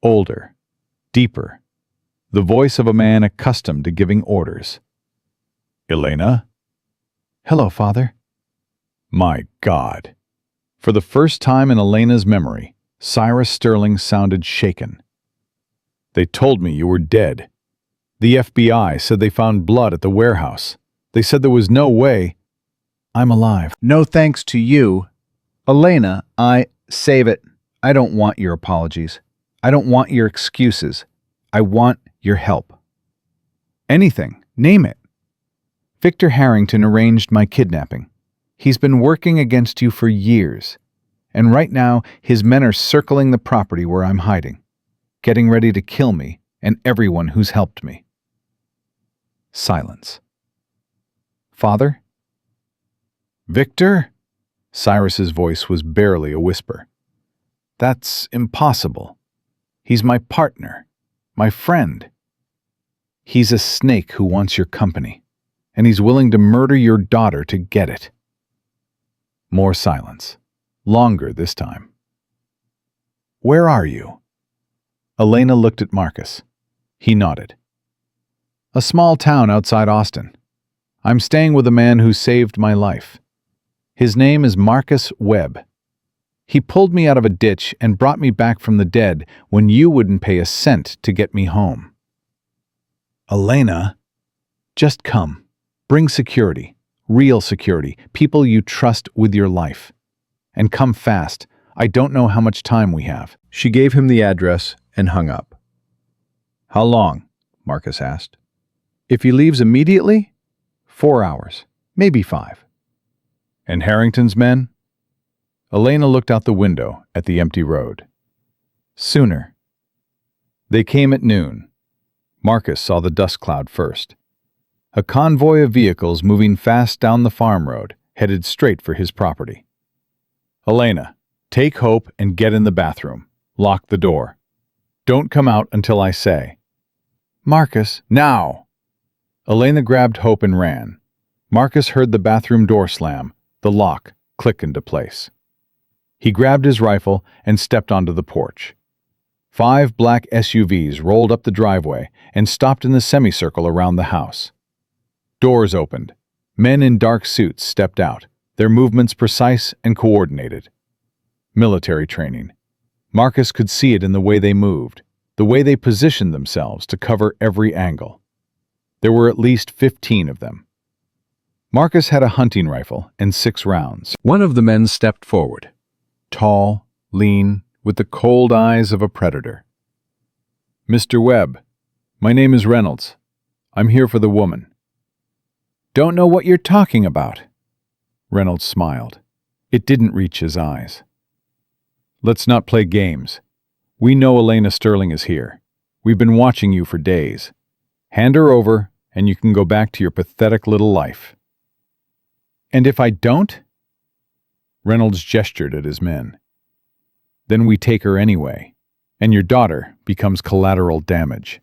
S1: Older, deeper, the voice of a man accustomed to giving orders. Elena?
S2: Hello, Father.
S1: My God. For the first time in Elena's memory, Cyrus Sterling sounded shaken. They told me you were dead. The FBI said they found blood at the warehouse. They said there was no way.
S2: I'm alive.
S3: No thanks to you. Elena, save it. I don't want your apologies. I don't want your excuses. I want your help.
S1: Anything. Name it. Victor Harrington arranged my kidnapping. He's been working against you for years. And right now, his men are circling the property where I'm hiding, getting ready to kill me and everyone who's helped me. Silence. Father? Victor? Cyrus's voice was barely a whisper. That's impossible. He's my partner, my friend. He's a snake who wants your company, and he's willing to murder your daughter to get it. More silence. Longer this time. Where are you? Elena looked at Marcus. He nodded. A small town outside Austin. I'm staying with a man who saved my life. His name is Marcus Webb. He pulled me out of a ditch and brought me back from the dead when you wouldn't pay a cent to get me home. Elena, just come. Bring security, real security, people you trust with your life. And come fast. I don't know how much time we have.
S3: She gave him the address and hung up.
S1: How long? Marcus asked. If he leaves immediately, 4 hours, maybe 5. And Harrington's men? Elena looked out the window at the empty road. Sooner. They came at noon. Marcus saw the dust cloud first. A convoy of vehicles moving fast down the farm road, headed straight for his property. Elena, take Hope and get in the bathroom. Lock the door. Don't come out until I say. Marcus, now! Elena grabbed Hope and ran. Marcus heard the bathroom door slam, the lock click into place. He grabbed his rifle and stepped onto the porch. 5 black SUVs rolled up the driveway and stopped in the semicircle around the house. Doors opened. Men in dark suits stepped out, their movements precise and coordinated. Military training. Marcus could see it in the way they moved, the way they positioned themselves to cover every angle. There were at least 15 of them. Marcus had a hunting rifle and 6 rounds. One of the men stepped forward, tall, lean, with the cold eyes of a predator. Mr. Webb, my name is Reynolds. I'm here for the woman. Don't know what you're talking about. Reynolds smiled. It didn't reach his eyes. Let's not play games. We know Elena Sterling is here. We've been watching you for days. Hand her over, and you can go back to your pathetic little life. And if I don't? Reynolds gestured at his men. Then we take her anyway, and your daughter becomes collateral damage.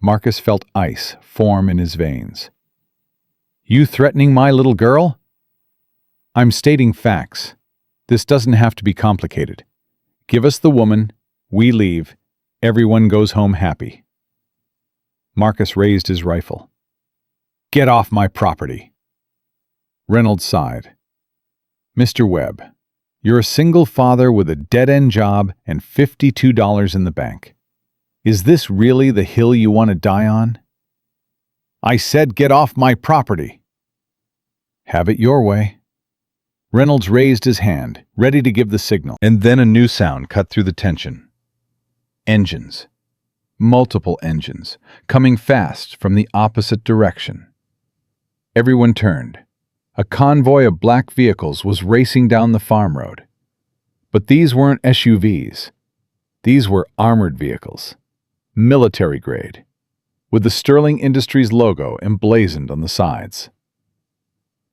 S1: Marcus felt ice form in his veins. You threatening my little girl? I'm stating facts. This doesn't have to be complicated. Give us the woman, we leave, everyone goes home happy. Marcus raised his rifle. Get off my property. Reynolds sighed. Mr. Webb, you're a single father with a dead-end job and $52 in the bank. Is this really the hill you want to die on? I said get off my property. Have it your way. Reynolds raised his hand, ready to give the signal, and then a new sound cut through the tension. Engines. Multiple engines, coming fast from the opposite direction. Everyone turned. A convoy of black vehicles was racing down the farm road. But these weren't SUVs. These were armored vehicles, military grade, with the Sterling Industries logo emblazoned on the sides.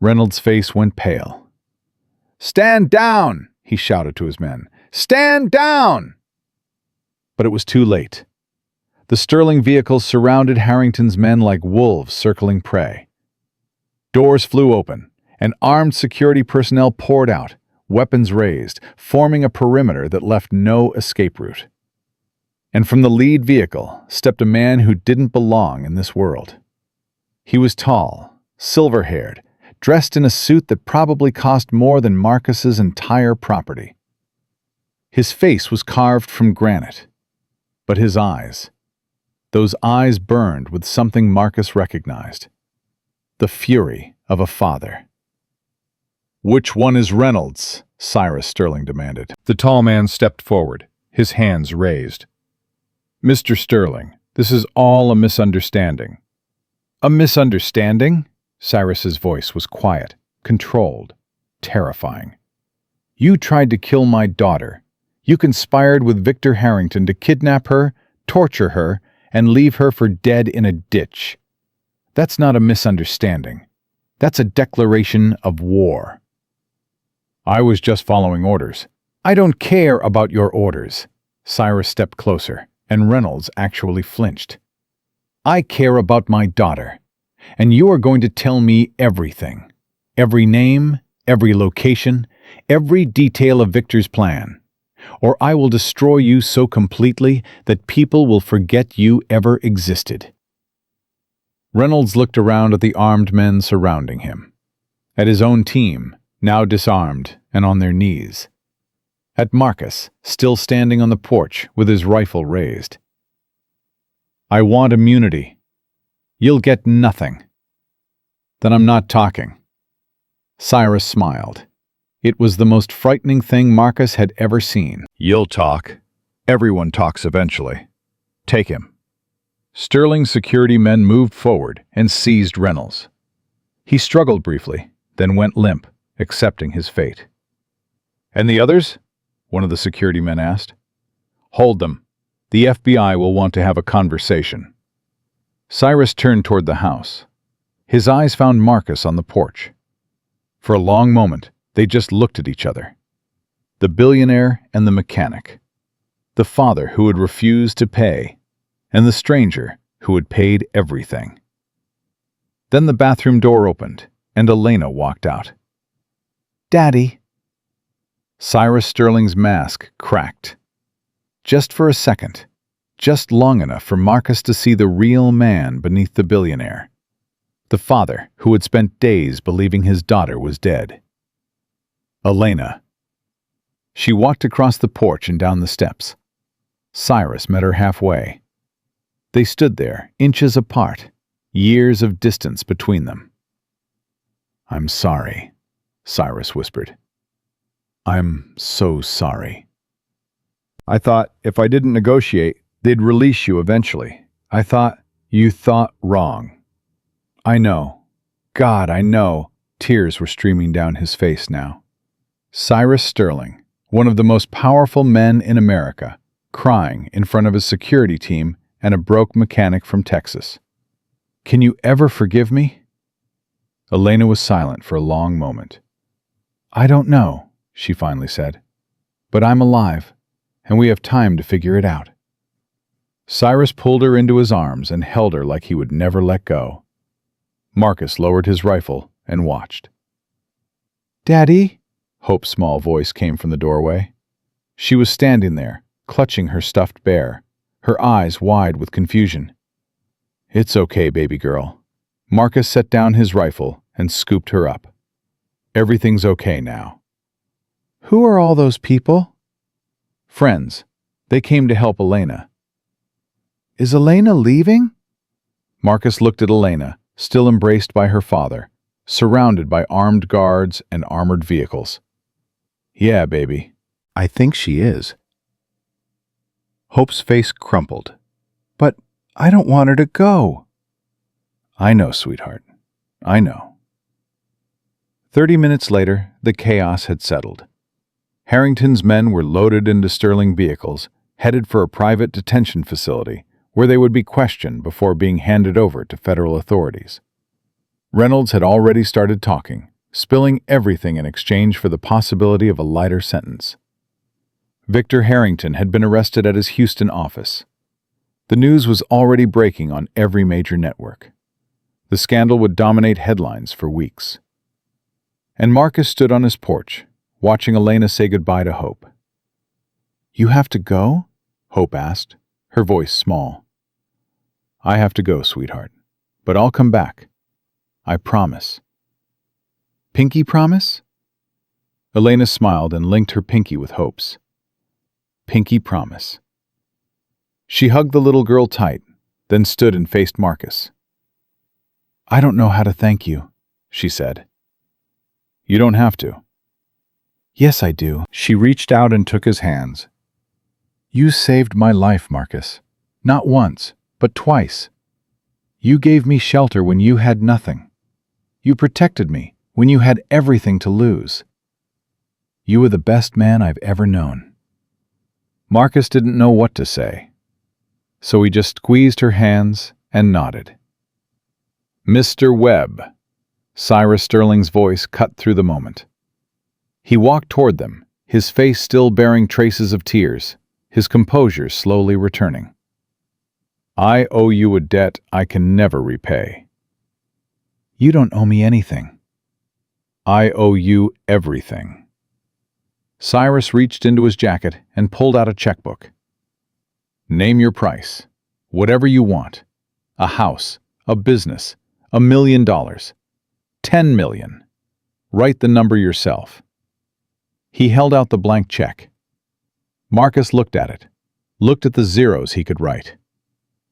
S1: Reynolds' face went pale. Stand down, he shouted to his men. Stand down! But it was too late. The Sterling vehicles surrounded Harrington's men like wolves circling prey. Doors flew open, and armed security personnel poured out, weapons raised, forming a perimeter that left no escape route. And from the lead vehicle stepped a man who didn't belong in this world. He was tall, silver-haired, dressed in a suit that probably cost more than Marcus's entire property. His face was carved from granite, but his eyes, those eyes burned with something Marcus recognized: the fury of a father. "Which one is Reynolds?" Cyrus Sterling demanded.
S2: The tall man stepped forward, his hands raised.
S1: "Mr. Sterling, this is all a misunderstanding." "A misunderstanding?" Cyrus's voice was quiet, controlled, terrifying. "You tried to kill my daughter. You conspired with Victor Harrington to kidnap her, torture her, and leave her for dead in a ditch. That's not a misunderstanding. That's a declaration of war." "I was just following orders." "I don't care about your orders." Cyrus stepped closer, and Reynolds actually flinched. "I care about my daughter, and you are going to tell me everything. Every name, every location, every detail of Victor's plan. Or I will destroy you so completely that people will forget you ever existed." Reynolds looked around at the armed men surrounding him, at his own team, now disarmed and on their knees, at Marcus, still standing on the porch with his rifle raised. "I want immunity." "You'll get nothing." "Then I'm not talking." Cyrus smiled. It was the most frightening thing Marcus had ever seen.
S2: "You'll talk. Everyone talks eventually. Take him."
S1: Sterling's security men moved forward and seized Reynolds. He struggled briefly, then went limp, accepting his fate. "And the others?" one of the security men asked. "Hold them. The FBI will want to have a conversation." Cyrus turned toward the house. His eyes found Marcus on the porch. For a long moment, they just looked at each other. The billionaire and the mechanic. The father who had refused to pay, and the stranger who had paid everything. Then the bathroom door opened, and Elena walked out.
S3: "Daddy."
S1: Cyrus Sterling's mask cracked. Just for a second, just long enough for Marcus to see the real man beneath the billionaire. The father who had spent days believing his daughter was dead. Elena. She walked across the porch and down the steps. Cyrus met her halfway. They stood there, inches apart, years of distance between them. "I'm sorry," Cyrus whispered. "I'm so sorry. I thought if I didn't negotiate, they'd release you eventually. I thought you thought wrong." "I know. God, I know." Tears were streaming down his face now. Cyrus Sterling, one of the most powerful men in America, crying in front of his security team and a broke mechanic from Texas. "Can you ever forgive me?" Elena was silent for a long moment. "I don't know," she finally said. "But I'm alive, and we have time to figure it out." Cyrus pulled her into his arms and held her like he would never let go. Marcus lowered his rifle and watched. "Daddy?" Hope's small voice came from the doorway. She was standing there, clutching her stuffed bear, her eyes wide with confusion. "It's okay, baby girl." Marcus set down his rifle and scooped her up. "Everything's okay now." "Who are all those people?" "Friends. They came to help Elena." "Is Elena leaving?" Marcus looked at Elena, still embraced by her father, surrounded by armed guards and armored vehicles. "Yeah, baby. I think she is." Hope's face crumpled. "But I don't want her to go." "I know, sweetheart. I know." 30 minutes later, the chaos had settled. Harrington's men were loaded into Sterling vehicles, headed for a private detention facility, where they would be questioned before being handed over to federal authorities. Reynolds had already started talking, spilling everything in exchange for the possibility of a lighter sentence. Victor Harrington had been arrested at his Houston office. The news was already breaking on every major network. The scandal would dominate headlines for weeks. And Marcus stood on his porch, watching Elena say goodbye to Hope. "You have to go?" Hope asked, her voice small. "I have to go, sweetheart, but I'll come back. I promise." "Pinky promise?" Elena smiled and linked her pinky with Hope's. "Pinky promise." She hugged the little girl tight, then stood and faced Marcus. "I don't know how to thank you," she said. "You don't have to." "Yes, I do." She reached out and took his hands. "You saved my life, Marcus. Not once, but twice. You gave me shelter when you had nothing. You protected me when you had everything to lose. You were the best man I've ever known." Marcus didn't know what to say, so he just squeezed her hands and nodded. "Mr. Webb," Cyrus Sterling's voice cut through the moment. He walked toward them, his face still bearing traces of tears, his composure slowly returning. "I owe you a debt I can never repay." "You don't owe me anything." "I owe you everything." Cyrus reached into his jacket and pulled out a checkbook. "Name your price. Whatever you want. A house, a business, $1 million, 10 million. Write the number yourself." He held out the blank check. Marcus looked at it, looked at the zeros he could write,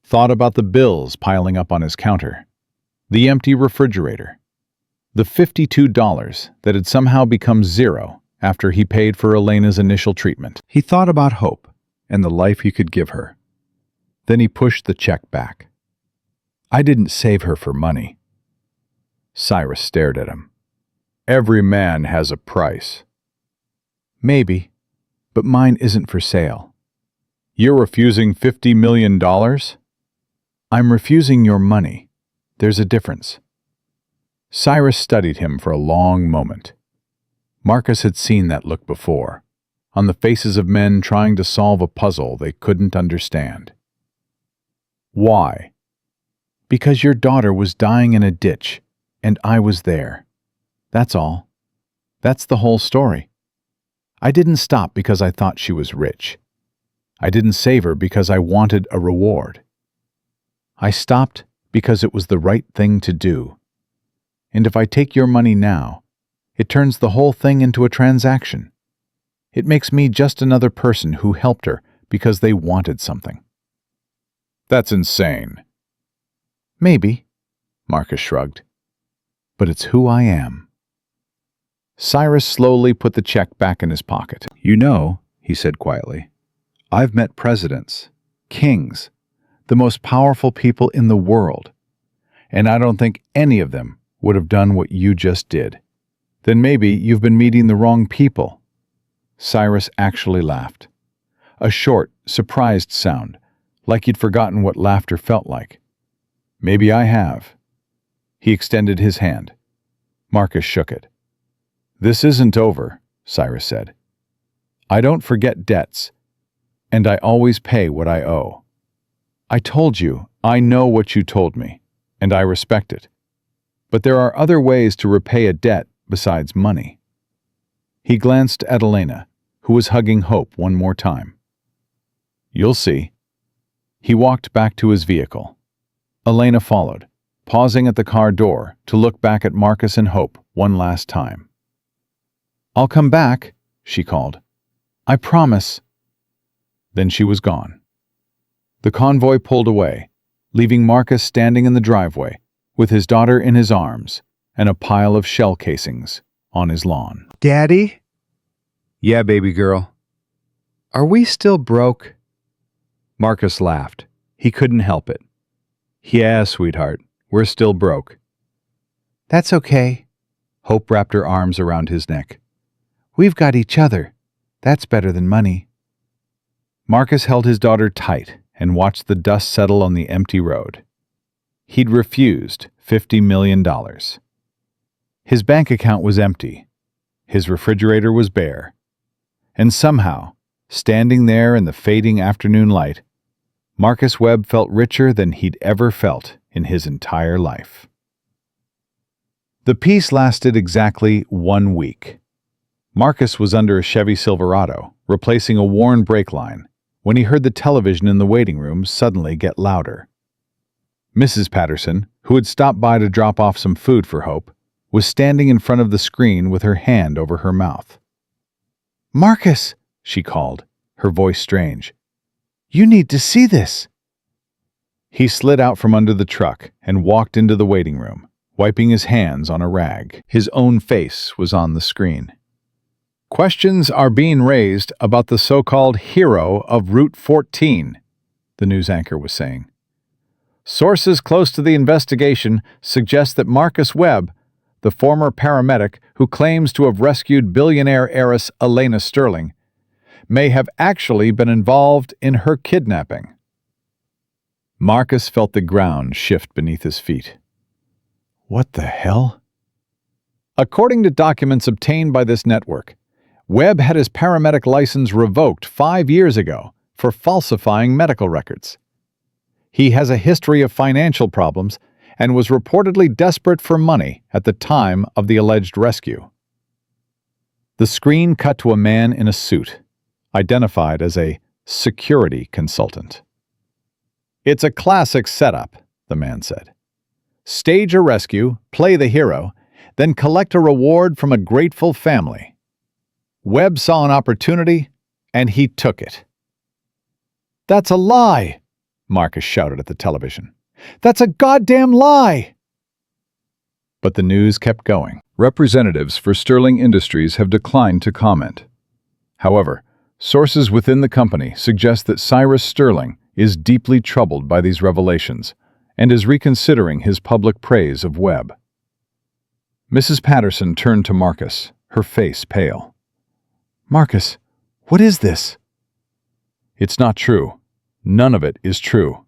S1: thought about the bills piling up on his counter, the empty refrigerator, the $52 that had somehow become zero after he paid for Elena's initial treatment. He thought about Hope and the life he could give her. Then he pushed the check back. "I didn't save her for money." Cyrus stared at him. "Every man has a price." "Maybe, but mine isn't for sale." "You're refusing $50 million? "I'm refusing your money. There's a difference." Cyrus studied him for a long moment. Marcus had seen that look before, on the faces of men trying to solve a puzzle they couldn't understand. "Why?" "Because your daughter was dying in a ditch, and I was there. That's all. That's the whole story. I didn't stop because I thought she was rich. I didn't save her because I wanted a reward. I stopped because it was the right thing to do. And if I take your money now, it turns the whole thing into a transaction. It makes me just another person who helped her because they wanted something." "That's insane." "Maybe," Marcus shrugged. "But it's who I am." Cyrus slowly put the check back in his pocket. "You know," he said quietly, "I've met presidents, kings, the most powerful people in the world, and I don't think any of them would have done what you just did. Then maybe you've been meeting the wrong people." Cyrus actually laughed. A short, surprised sound, like he'd forgotten what laughter felt like. "Maybe I have." He extended his hand. Marcus shook it. "This isn't over," Cyrus said. "I don't forget debts, and I always pay what I owe. I told you I know what you told me, and I respect it. But there are other ways to repay a debt besides money." He glanced at Elena, who was hugging Hope one more time. "You'll see." He walked back to his vehicle. Elena followed, pausing at the car door to look back at Marcus and Hope one last time. "I'll come back," she called. "I promise." Then she was gone. The convoy pulled away, leaving Marcus standing in the driveway with his daughter in his arms and a pile of shell casings on his lawn.
S3: "Daddy?"
S1: "Yeah, baby girl."
S3: "Are we still broke?"
S1: Marcus laughed. He couldn't help it. "Yeah, sweetheart, we're still broke."
S3: "That's okay."
S1: Hope wrapped her arms around his neck.
S3: "We've got each other. That's better than money."
S1: Marcus held his daughter tight and watched the dust settle on the empty road. He'd refused $50 million. His bank account was empty. His refrigerator was bare. And somehow, Standing there in the fading afternoon light, Marcus Webb felt richer than he'd ever felt in his entire life. The peace lasted exactly 1 week. Marcus was under a Chevy Silverado, replacing a worn brake line, when he heard the television in the waiting room suddenly get louder. Mrs. Patterson, who had stopped by to drop off some food for Hope, was standing in front of the screen with her hand over her mouth.
S2: "Marcus," she called, her voice strange. "You need to see this."
S1: He slid out from under the truck and walked into the waiting room, wiping his hands on a rag. His own face was on the screen. "Questions are being raised about the so-called hero of Route 14, the news anchor was saying. Sources close to the investigation suggest that Marcus Webb, the former paramedic who claims to have rescued billionaire heiress Elena Sterling, may have actually been involved in her kidnapping." Marcus felt the ground shift beneath his feet.
S2: What the hell?
S1: According to documents obtained by this network, Webb had his paramedic license revoked 5 years ago for falsifying medical records. He has a history of financial problems and was reportedly desperate for money at the time of the alleged rescue. The screen cut to a man in a suit, identified as a security consultant. "It's a classic setup," the man said. "Stage a rescue, play the hero, then collect a reward from a grateful family. Webb saw an opportunity, and he took it." "That's a lie!" Marcus shouted at the television. "That's a goddamn lie!" But the news kept going. Representatives for Sterling Industries have declined to comment. However, sources within the company suggest that Cyrus Sterling is deeply troubled by these revelations and is reconsidering his public praise of Webb. Mrs. Patterson turned to Marcus, her face pale.
S2: "Marcus, what is this?"
S1: "It's not true. None of it is true."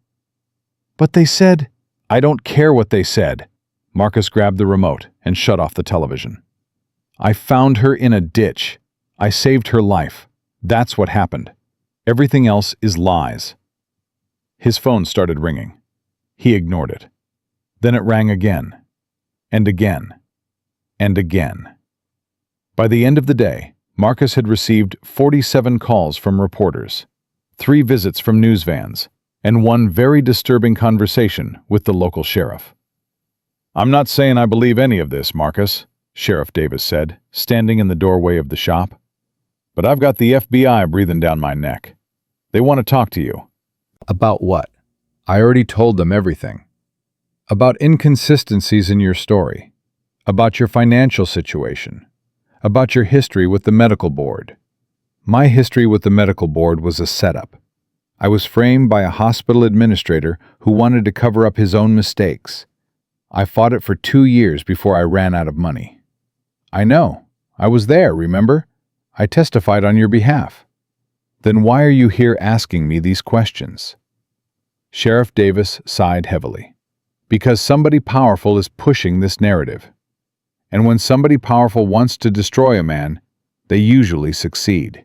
S2: "But they said—"
S1: "I don't care what they said." Marcus grabbed the remote and shut off the television. "I found her in a ditch. I saved her life. That's what happened. Everything else is lies." His phone started ringing. He ignored it. Then it rang again, and again, and again. By the end of the day, Marcus had received 47 calls from reporters, 3 visits from news vans, and 1 very disturbing conversation with the local sheriff. "I'm not saying I believe any of this, Marcus," Sheriff Davis said, standing in the doorway of the shop. "But I've got the FBI breathing down my neck. They want to talk to you." "About what?" "I already told them everything. About inconsistencies in your story. About your financial situation. About your history with the medical board. My history with the medical board was a setup. I was framed by a hospital administrator who wanted to cover up his own mistakes. I fought it for 2 years before I ran out of money." "I know. I was there, remember? I testified on your behalf." "Then why are you here asking me these questions?" Sheriff Davis sighed heavily. "Because somebody powerful is pushing this narrative. And when somebody powerful wants to destroy a man, they usually succeed."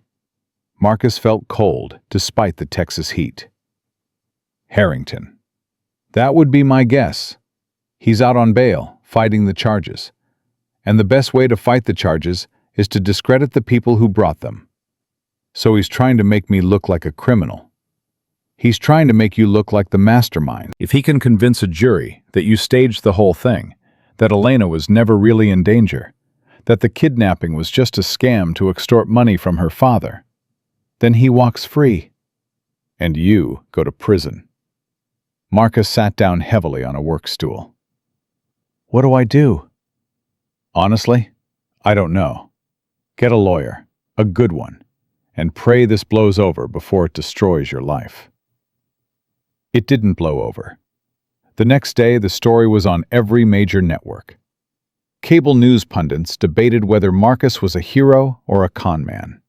S1: Marcus felt cold despite the Texas heat. "Harrington. That would be my guess. He's out on bail, fighting the charges. And the best way to fight the charges is to discredit the people who brought them. So he's trying to make me look like a criminal. He's trying to make you look like the mastermind. If he can convince a jury that you staged the whole thing, that Elena was never really in danger, that the kidnapping was just a scam to extort money from her father, then he walks free. And you go to prison." Marcus sat down heavily on a work stool.
S2: "What do I do?"
S1: "Honestly, I don't know. Get a lawyer, a good one, and pray this blows over before it destroys your life." It didn't blow over. The next day, the story was on every major network. Cable news pundits debated whether Marcus was a hero or a con man.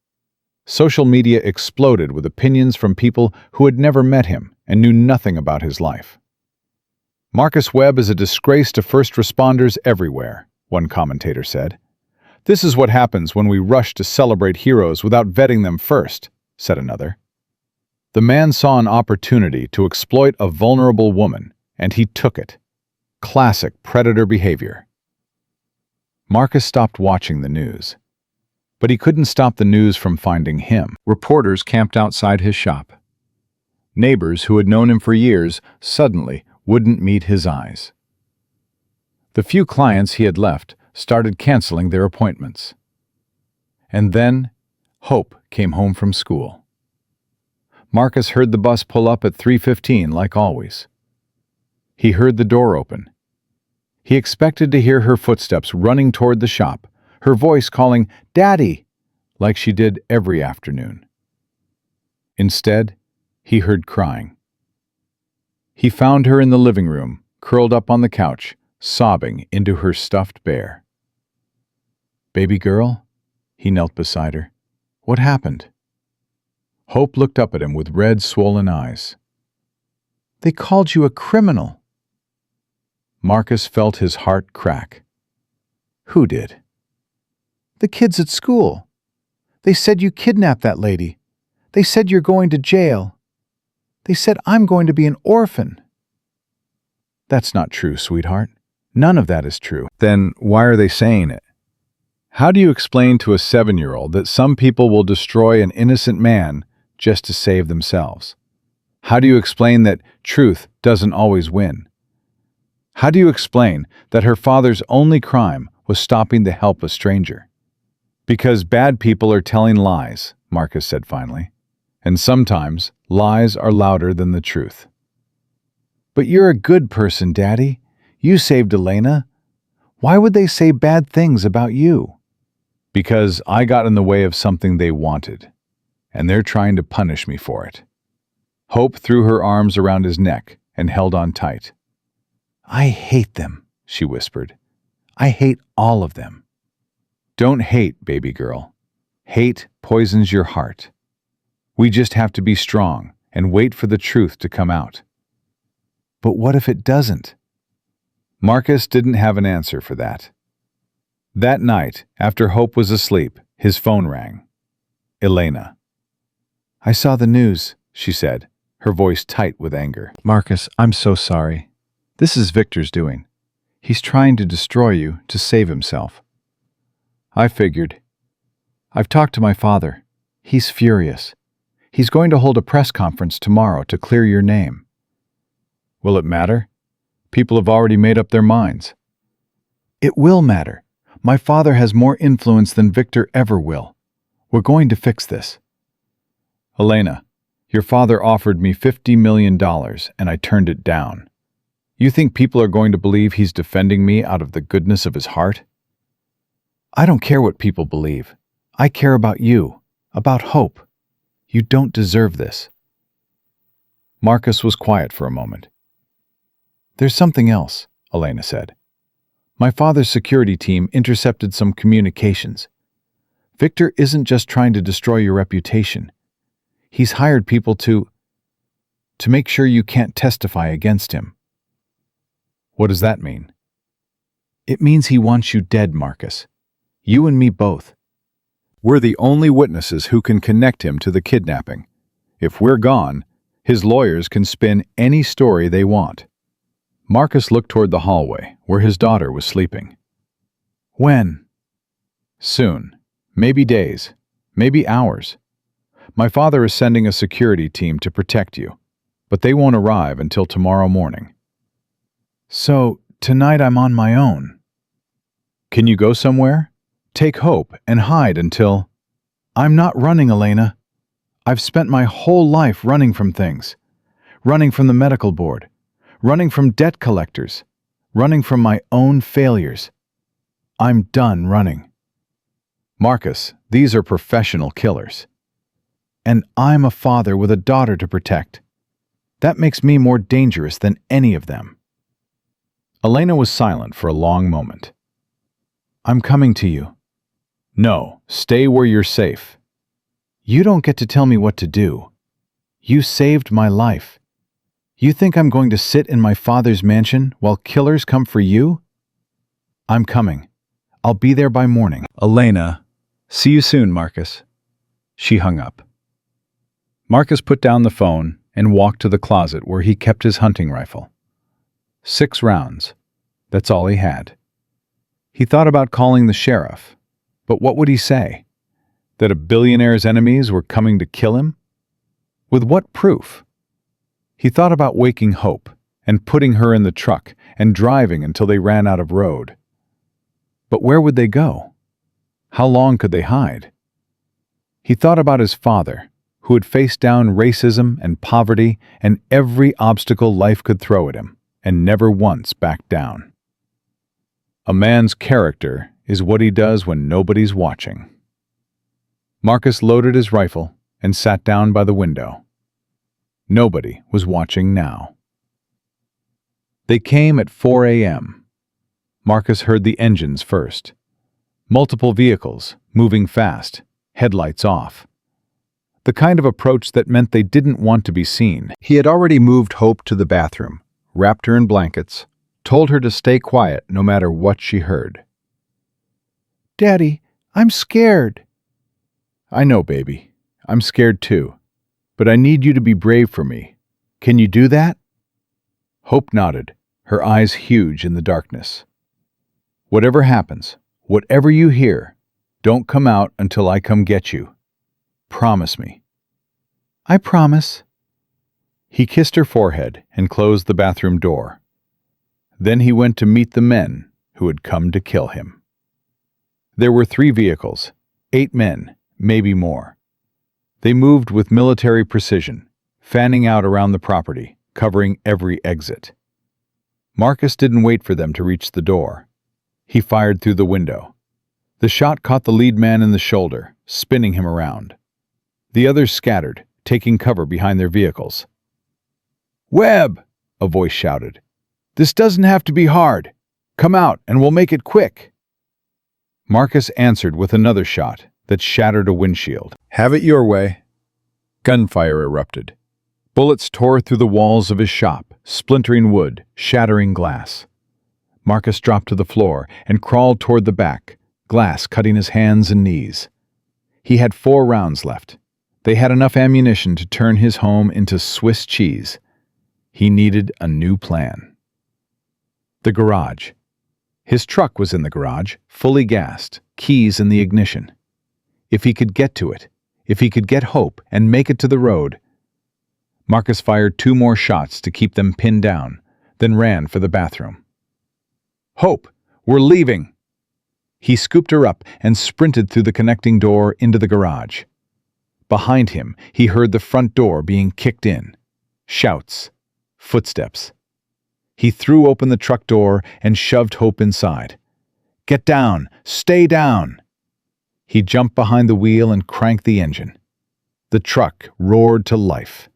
S1: Social media exploded with opinions from people who had never met him and knew nothing about his life. "Marcus Webb is a disgrace to first responders everywhere," one commentator said. "This is what happens when we rush to celebrate heroes without vetting them first. said another. The man saw an opportunity to exploit a vulnerable woman, and he took it. Classic predator behavior. Marcus stopped watching the news. But he couldn't stop the news from finding him. Reporters camped outside his shop. Neighbors who had known him for years suddenly wouldn't meet his eyes. The few clients he had left started canceling their appointments. And then, Hope came home from school. Marcus heard the bus pull up at 3:15 like always. He heard the door open. He expected to hear her footsteps running toward the shop, her voice calling, "Daddy," like she did every afternoon. Instead, he heard crying. He found her in the living room, curled up on the couch, sobbing into her stuffed bear. "Baby girl?" He knelt beside her. "What happened?" Hope looked up at him with red, swollen eyes. "They called you a criminal." Marcus felt his heart crack. "Who did?" "The kids at school. They said you kidnapped that lady. They said you're going to jail. They said I'm going to be an orphan." "That's not true, sweetheart. None of that is true." "Then why are they saying it? How do you explain to a 7-year-old that some people will destroy an innocent man just to save themselves? How do you explain that truth doesn't always win? How do you explain that her father's only crime was stopping the helpless stranger?" "Because bad people are telling lies," Marcus said finally. "And sometimes lies are louder than the truth." "But you're a good person, Daddy. You saved Elena. Why would they say bad things about you?" "Because I got in the way of something they wanted, and they're trying to punish me for it." Hope threw her arms around his neck and held on tight. "I hate them," she whispered. "I hate all of them." "Don't hate, baby girl. Hate poisons your heart. We just have to be strong and wait for the truth to come out." "But what if it doesn't?" Marcus didn't have an answer for that. That night, after Hope was asleep, his phone rang. Elena. "I saw the news," she said, her voice tight with anger. "Marcus, I'm so sorry. This is Victor's doing. He's trying to destroy you to save himself." "I figured. I've talked to my father. He's furious. He's going to hold a press conference tomorrow to clear your name." "Will it matter? People have already made up their minds." "It will matter. My father has more influence than Victor ever will. We're going to fix this." "Elena, your father offered me $50 million and I turned it down. You think people are going to believe he's defending me out of the goodness of his heart?" "I don't care what people believe. I care about you, about Hope. You don't deserve this." Marcus was quiet for a moment. "There's something else," Elena said. "My father's security team intercepted some communications. Victor isn't just trying to destroy your reputation. He's hired people to make sure you can't testify against him." "What does that mean?" "It means he wants you dead, Marcus. You and me both. We're the only witnesses who can connect him to the kidnapping. If we're gone, his lawyers can spin any story they want." Marcus looked toward the hallway, where his daughter was sleeping. "When?" "Soon. Maybe days. Maybe hours. My father is sending a security team to protect you, but they won't arrive until tomorrow morning." "So, tonight I'm on my own." "Can you go somewhere? Take Hope and hide until—" "I'm not running, Elena. I've spent my whole life running from things. Running from the medical board. Running from debt collectors. Running from my own failures. I'm done running." "Marcus, these are professional killers." "And I'm a father with a daughter to protect. That makes me more dangerous than any of them." Elena was silent for a long moment. "I'm coming to you." "No, stay where you're safe." "You don't get to tell me what to do. You saved my life. You think I'm going to sit in my father's mansion while killers come for you?" "I'm coming. I'll be there by morning." "Elena, see you soon, Marcus." She hung up. Marcus put down the phone and walked to the closet where he kept his hunting rifle. 6 rounds. That's all he had. He thought about calling the sheriff, but what would he say? That a billionaire's enemies were coming to kill him? With what proof? He thought about waking Hope and putting her in the truck and driving until they ran out of road. But where would they go? How long could they hide? He thought about his father, who had faced down racism and poverty and every obstacle life could throw at him, and never once backed down. A man's character is what he does when nobody's watching. Marcus loaded his rifle and sat down by the window. Nobody was watching now. They came at 4 a.m. Marcus heard the engines first. Multiple vehicles, moving fast, headlights off. The kind of approach that meant they didn't want to be seen.
S3: He had already moved Hope to the bathroom, wrapped her in blankets, told her to stay quiet no matter what she heard.
S2: Daddy, I'm scared.
S1: I know, baby. I'm scared too. But I need you to be brave for me. Can you do that? Hope nodded, her eyes huge in the darkness. Whatever happens, whatever you hear, don't come out until I come get you. Promise me.
S2: I promise.
S1: He kissed her forehead and closed the bathroom door. Then he went to meet the men who had come to kill him. There were 3 vehicles, 8 men, maybe more. They moved with military precision, fanning out around the property, covering every exit. Marcus didn't wait for them to reach the door. He fired through the window. The shot caught the lead man in the shoulder, spinning him around. The others scattered, taking cover behind their vehicles.
S3: "Webb!" a voice shouted. "This doesn't have to be hard. Come out and we'll make it quick."
S1: Marcus answered with another shot that shattered a windshield.
S3: "Have it your way."
S1: Gunfire erupted. Bullets tore through the walls of his shop, splintering wood, shattering glass. Marcus dropped to the floor and crawled toward the back, glass cutting his hands and knees. He had 4 rounds left. They had enough ammunition to turn his home into Swiss cheese. He needed a new plan. The garage. His truck was in the garage, fully gassed, keys in the ignition. If he could get to it, if he could get Hope and make it to the road. Marcus fired 2 more shots to keep them pinned down, then ran for the bathroom. "Hope, we're leaving!" He scooped her up and sprinted through the connecting door into the garage. Behind him, he heard the front door being kicked in. Shouts. Footsteps. He threw open the truck door and shoved Hope inside. "Get down! Stay down!" He jumped behind the wheel and cranked the engine. The truck roared to life.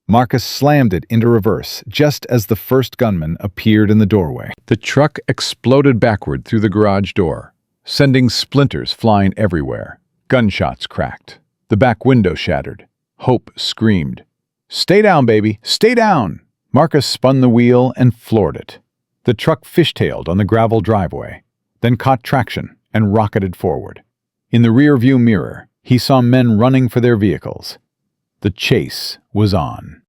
S1: Marcus slammed it into reverse just as the first gunman appeared in the doorway. The truck exploded backward through the garage door, sending splinters flying everywhere. Gunshots cracked. The back window shattered. Hope screamed. "Stay down, baby! Stay down!" Marcus spun the wheel and floored it. The truck fishtailed on the gravel driveway, then caught traction and rocketed forward. In the rear-view mirror, he saw men running for their vehicles. The chase was on.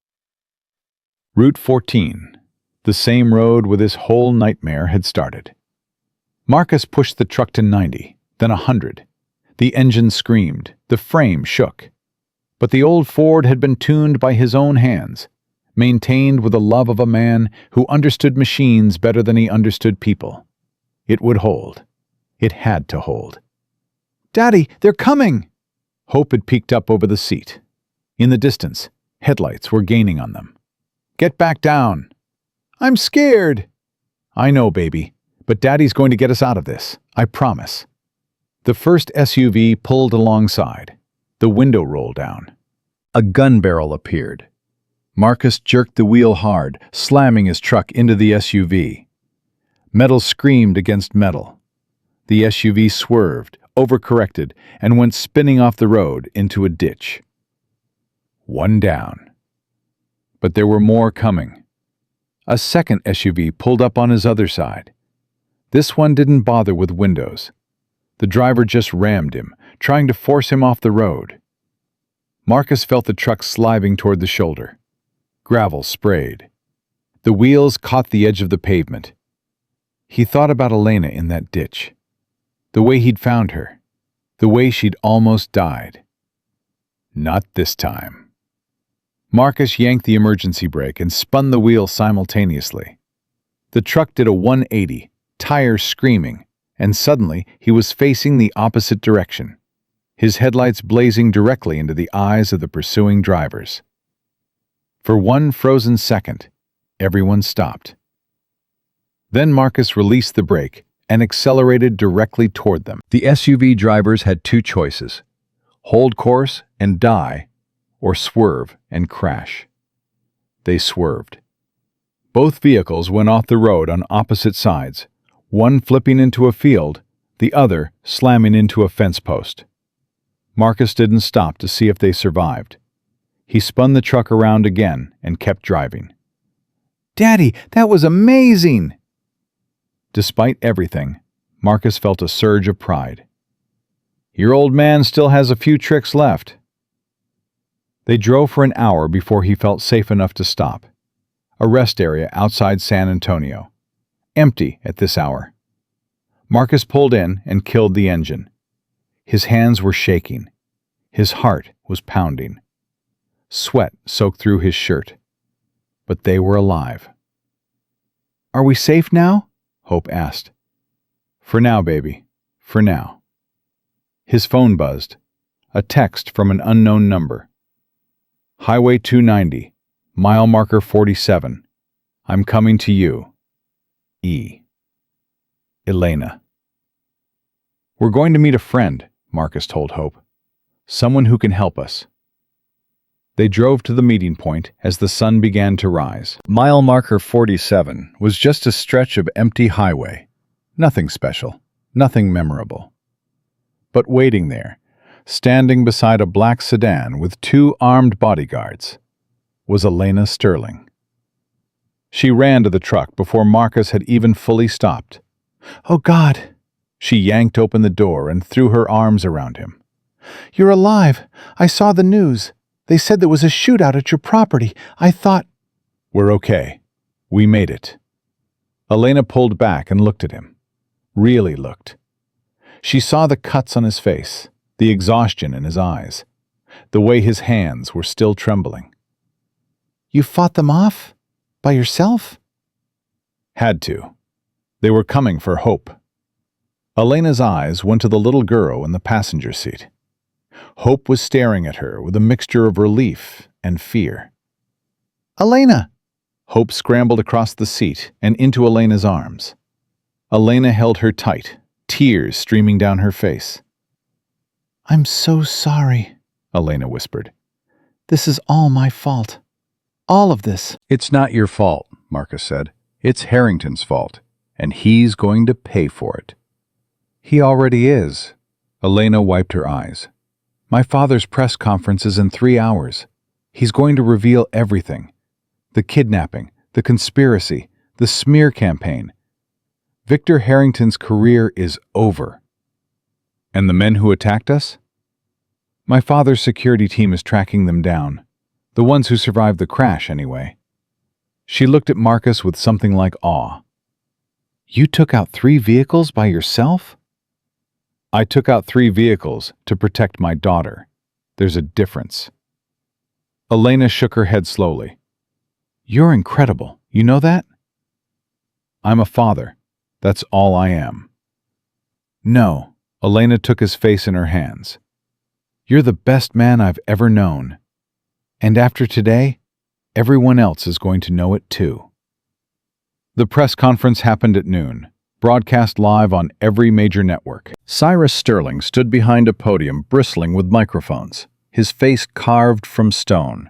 S1: Route 14, the same road where this whole nightmare had started. Marcus pushed the truck to 90, then 100. The engine screamed, the frame shook. But the old Ford had been tuned by his own hands, maintained with the love of a man who understood machines better than he understood people. It would hold. It had to hold.
S2: Daddy, they're coming!
S1: Hope had peeked up over the seat. In the distance, headlights were gaining on them. "Get back down!"
S2: I'm scared!
S1: "I know, baby, but Daddy's going to get us out of this. I promise." The first SUV pulled alongside. The window rolled down.
S3: A gun barrel appeared.
S1: Marcus jerked the wheel hard, slamming his truck into the SUV. Metal screamed against metal. The SUV swerved, overcorrected, and went spinning off the road into a ditch. One down. But there were more coming. A second SUV pulled up on his other side. This one didn't bother with windows. The driver just rammed him, trying to force him off the road. Marcus felt the truck sliding toward the shoulder. Gravel sprayed. The wheels caught the edge of the pavement. He thought about Elena in that ditch. The way he'd found her. The way she'd almost died. Not this time. Marcus yanked the emergency brake and spun the wheel simultaneously. The truck did a 180, tires screaming, and suddenly he was facing the opposite direction, his headlights blazing directly into the eyes of the pursuing drivers. For one frozen second, everyone stopped. Then Marcus released the brake and accelerated directly toward them. The SUV drivers had two choices: hold course and die, or swerve and crash. They swerved. Both vehicles went off the road on opposite sides, one flipping into a field, the other slamming into a fence post. Marcus didn't stop to see if they survived. He spun the truck around again and kept driving. "Daddy, that was amazing!" Despite everything, Marcus felt a surge of pride. "Your old man still has a few tricks left." They drove for an hour before he felt safe enough to stop. A rest area outside San Antonio. Empty at this hour. Marcus pulled in and killed the engine. His hands were shaking. His heart was pounding. Sweat soaked through his shirt. But they were alive. "Are we safe now?" Hope asked. "For now, baby. For now." His phone buzzed. A text from an unknown number. "Highway 290, mile marker 47. I'm coming to you. E. Elena." "We're going to meet a friend," Marcus told Hope. "Someone who can help us." They drove to the meeting point as the sun began to rise. Mile marker 47 was just a stretch of empty highway. Nothing special, nothing memorable. But waiting there, standing beside a black sedan with two armed bodyguards, was Elena Sterling. She ran to the truck before Marcus had even fully stopped. "Oh, God!" She yanked open the door and threw her arms around him. "You're alive! I saw the news. They said there was a shootout at your property. I thought—" "We're okay. We made it." Elena pulled back and looked at him. Really looked. She saw the cuts on his face, the exhaustion in his eyes, the way his hands were still trembling. "You fought them off? By yourself?" "Had to. They were coming for Hope." Elena's eyes went to the little girl in the passenger seat. Hope was staring at her with a mixture of relief and fear. "Elena!" Hope scrambled across the seat and into Elena's arms. Elena held her tight, tears streaming down her face. "I'm so sorry," Elena whispered. "This is all my fault. All of this." "It's not your fault," Marcus said. "It's Harrington's fault, and he's going to pay for it." "He already is." Elena wiped her eyes. "My father's press conference is in 3 hours. He's going to reveal everything. The kidnapping, the conspiracy, the smear campaign. Victor Harrington's career is over." "And the men who attacked us?" "My father's security team is tracking them down. The ones who survived the crash, anyway." She looked at Marcus with something like awe. "You took out 3 vehicles by yourself?" "I took out 3 vehicles to protect my daughter. There's a difference." Elena shook her head slowly. "You're incredible. You know that?" "I'm a father. That's all I am." "No." Elena took his face in her hands. "You're the best man I've ever known. And after today, everyone else is going to know it too." The press conference happened at noon, broadcast live on every major network. Cyrus Sterling stood behind a podium bristling with microphones, his face carved from stone,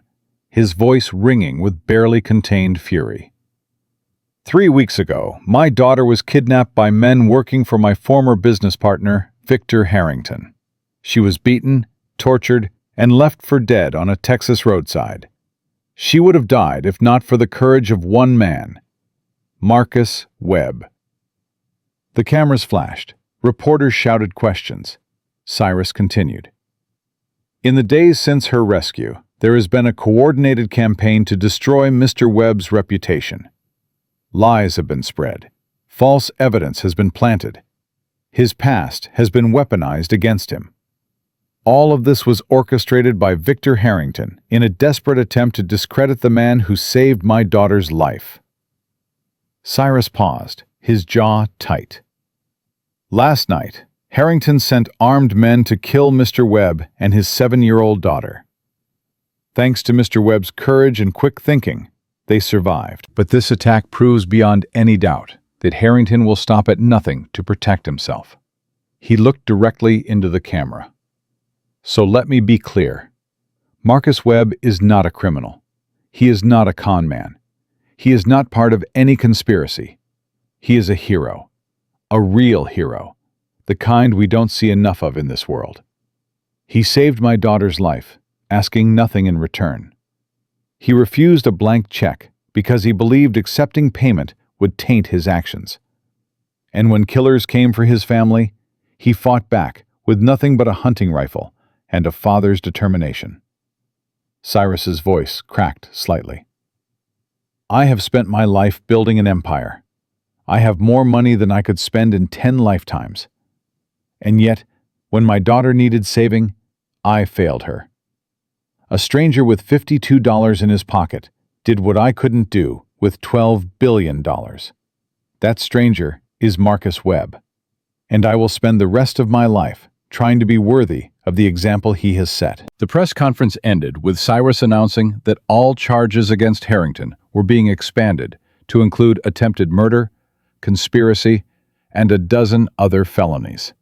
S1: his voice ringing with barely contained fury. "3 weeks ago, my daughter was kidnapped by men working for my former business partner, Victor Harrington. She was beaten, tortured, and left for dead on a Texas roadside. She would have died if not for the courage of one man, Marcus Webb." The cameras flashed. Reporters shouted questions. Cyrus continued. In the days since her rescue, there has been a coordinated campaign to destroy Mr. Webb's reputation. Lies have been spread. False evidence has been planted. His past has been weaponized against him. All of this was orchestrated by Victor Harrington in a desperate attempt to discredit the man who saved my daughter's life. Cyrus paused, his jaw tight. Last night, Harrington sent armed men to kill Mr. Webb and his 7-year-old daughter. Thanks to Mr. Webb's courage and quick thinking, they survived. But this attack proves beyond any doubt that Harrington will stop at nothing to protect himself. He looked directly into the camera. So let me be clear. Marcus Webb is not a criminal. He is not a con man. He is not part of any conspiracy. He is a hero. A real hero. The kind we don't see enough of in this world. He saved my daughter's life, asking nothing in return. He refused a blank check because he believed accepting payment would taint his actions. And when killers came for his family, he fought back with nothing but a hunting rifle and a father's determination. Cyrus's voice cracked slightly. I have spent my life building an empire. I have more money than I could spend in 10 lifetimes. And yet, when my daughter needed saving, I failed her. A stranger with $52 in his pocket did what I couldn't do with $12 billion. That stranger is Marcus Webb, and I will spend the rest of my life trying to be worthy of the example he has set. The press conference ended with Cyrus announcing that all charges against Harrington were being expanded to include attempted murder, conspiracy, and a dozen other felonies.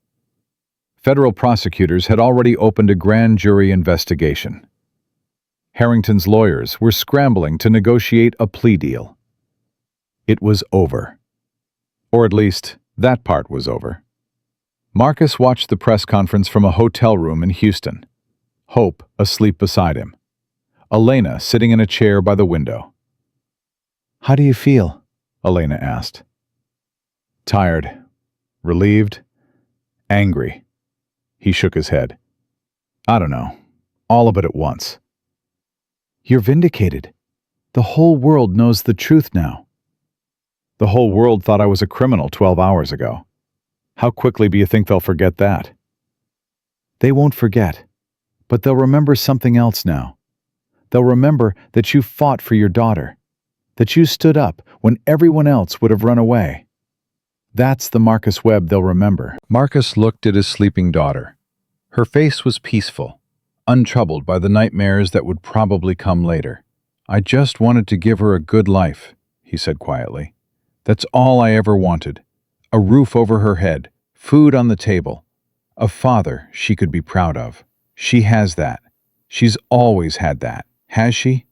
S1: Federal prosecutors had already opened a grand jury investigation. Harrington's lawyers were scrambling to negotiate a plea deal. It was over. Or at least, that part was over. Marcus watched the press conference from a hotel room in Houston. Hope asleep beside him. Elena sitting in a chair by the window.
S2: How do you feel?
S1: Elena asked. Tired. Relieved. Angry. He shook his head. I don't know. All of it at once.
S2: You're vindicated. The whole world knows the truth now.
S1: The whole world thought I was a criminal 12 hours ago. How quickly do you think they'll forget that?
S2: They won't forget, but they'll remember something else now. They'll remember that you fought for your daughter, that you stood up when everyone else would have run away. That's the Marcus Webb they'll remember.
S1: Marcus looked at his sleeping daughter. Her face was peaceful, untroubled by the nightmares that would probably come later. I just wanted to give her a good life, he said quietly. That's all I ever wanted. A roof over her head, food on the table, a father she could be proud of. She has that. She's always had that, has she?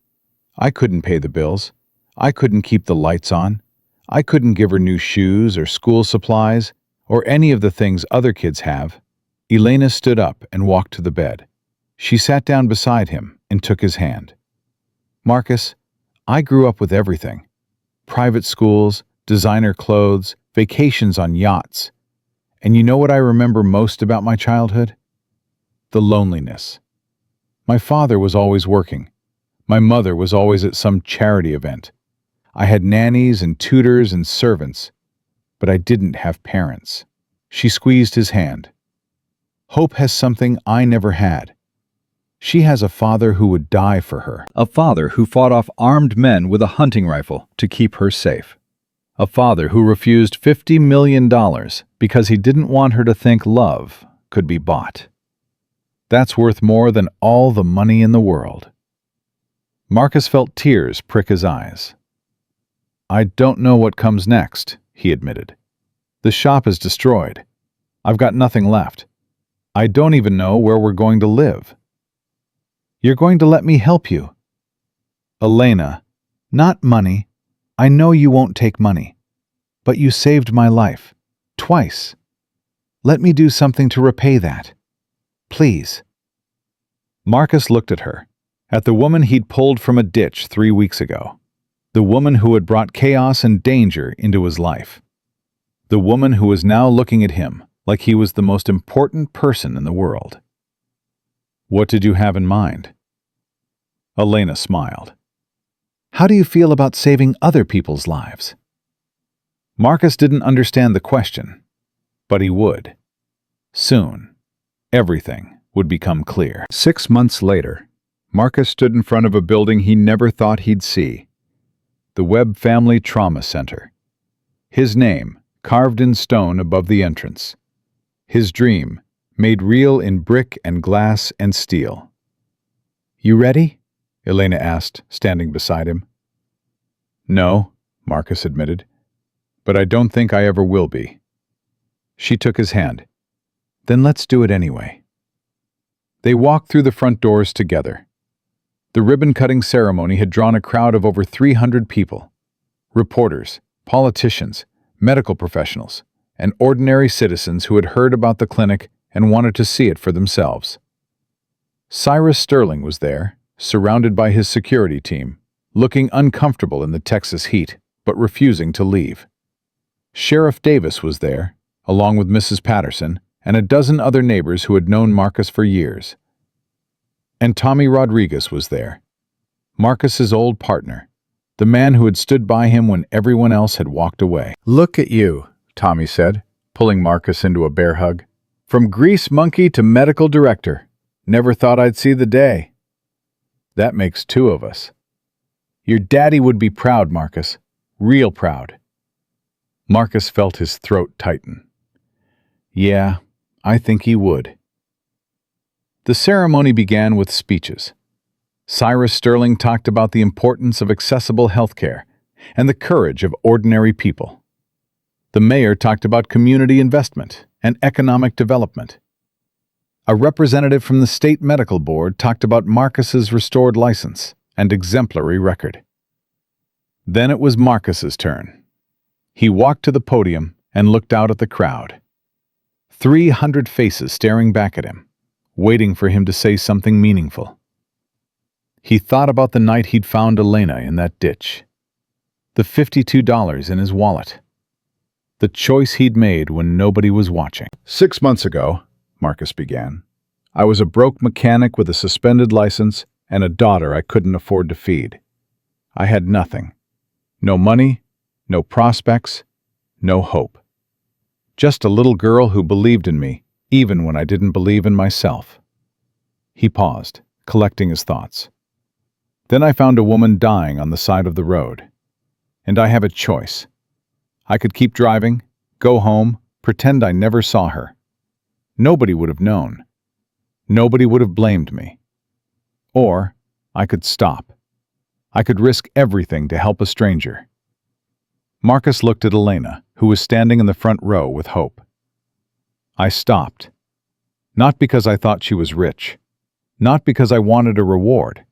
S1: I couldn't pay the bills. I couldn't keep the lights on. I couldn't give her new shoes or school supplies or any of the things other kids have. Elena stood up and walked to the bed. She sat down beside him and took his hand. Marcus, I grew up with everything. Private schools, designer clothes, vacations on yachts. And you know what I remember most about my childhood? The loneliness. My father was always working. My mother was always at some charity event. I had nannies and tutors and servants, but I didn't have parents. She squeezed his hand. Hope has something I never had. She has a father who would die for her. A father who fought off armed men with a hunting rifle to keep her safe. A father who refused $50 million because he didn't want her to think love could be bought. That's worth more than all the money in the world. Marcus felt tears prick his eyes. I don't know what comes next, he admitted. The shop is destroyed. I've got nothing left. I don't even know where we're going to live. You're going to let me help you. Elena, not money. I know you won't take money. But you saved my life. Twice. Let me do something to repay that. Please. Marcus looked at her, at the woman he'd pulled from a ditch 3 weeks ago. The woman who had brought chaos and danger into his life. The woman who was now looking at him like he was the most important person in the world. What did you have in mind? Elena smiled. How do you feel about saving other people's lives? Marcus didn't understand the question, but he would. Soon, everything would become clear. 6 months later, Marcus stood in front of a building he never thought he'd see. The Webb Family Trauma Center. His name carved in stone above the entrance. His dream made real in brick and glass and steel. You ready? Elena asked, standing beside him. No, Marcus admitted, but I don't think I ever will be. She took his hand. Then let's do it anyway. They walked through the front doors together. The ribbon-cutting ceremony had drawn a crowd of over 300 people. Reporters, politicians, medical professionals, and ordinary citizens who had heard about the clinic and wanted to see it for themselves. Cyrus Sterling was there, surrounded by his security team, looking uncomfortable in the Texas heat, but refusing to leave. Sheriff Davis was there, along with Mrs. Patterson and a dozen other neighbors who had known Marcus for years. And Tommy Rodriguez was there, Marcus's old partner, the man who had stood by him when everyone else had walked away. Look at you, Tommy said, pulling Marcus into a bear hug. From grease monkey to medical director. Never thought I'd see the day. That makes 2 of us. Your daddy would be proud, Marcus. Real proud. Marcus felt his throat tighten. Yeah, I think he would. The ceremony began with speeches. Cyrus Sterling talked about the importance of accessible health care and the courage of ordinary people. The mayor talked about community investment and economic development. A representative from the state medical board talked about Marcus's restored license and exemplary record. Then it was Marcus's turn. He walked to the podium and looked out at the crowd. 300 faces staring back at him, waiting for him to say something meaningful. He thought about the night he'd found Elena in that ditch, the $52 in his wallet, the choice he'd made when nobody was watching. 6 months ago, Marcus began, I was a broke mechanic with a suspended license and a daughter I couldn't afford to feed. I had nothing. No money, no prospects, no hope. Just a little girl who believed in me, even when I didn't believe in myself. He paused, collecting his thoughts. Then I found a woman dying on the side of the road. And I have a choice. I could keep driving, go home, pretend I never saw her. Nobody would have known. Nobody would have blamed me. Or I could stop. I could risk everything to help a stranger. Marcus looked at Elena, who was standing in the front row with hope. I stopped. Not because I thought she was rich. Not because I wanted a reward.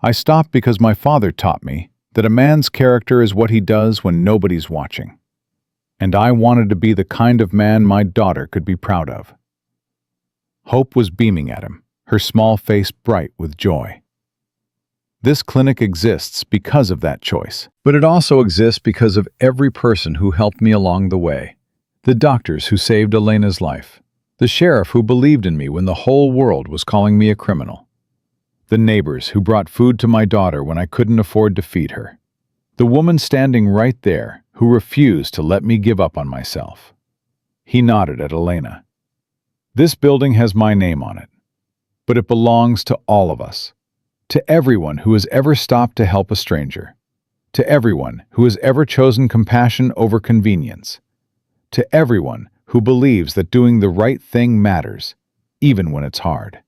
S1: I stopped because my father taught me that a man's character is what he does when nobody's watching. And I wanted to be the kind of man my daughter could be proud of. Hope was beaming at him, her small face bright with joy. This clinic exists because of that choice, but it also exists because of every person who helped me along the way. The doctors who saved Elena's life, the sheriff who believed in me when the whole world was calling me a criminal, the neighbors who brought food to my daughter when I couldn't afford to feed her, the woman standing right there who refused to let me give up on myself. He nodded at Elena. This building has my name on it, but it belongs to all of us. To everyone who has ever stopped to help a stranger. To everyone who has ever chosen compassion over convenience. To everyone who believes that doing the right thing matters, even when it's hard.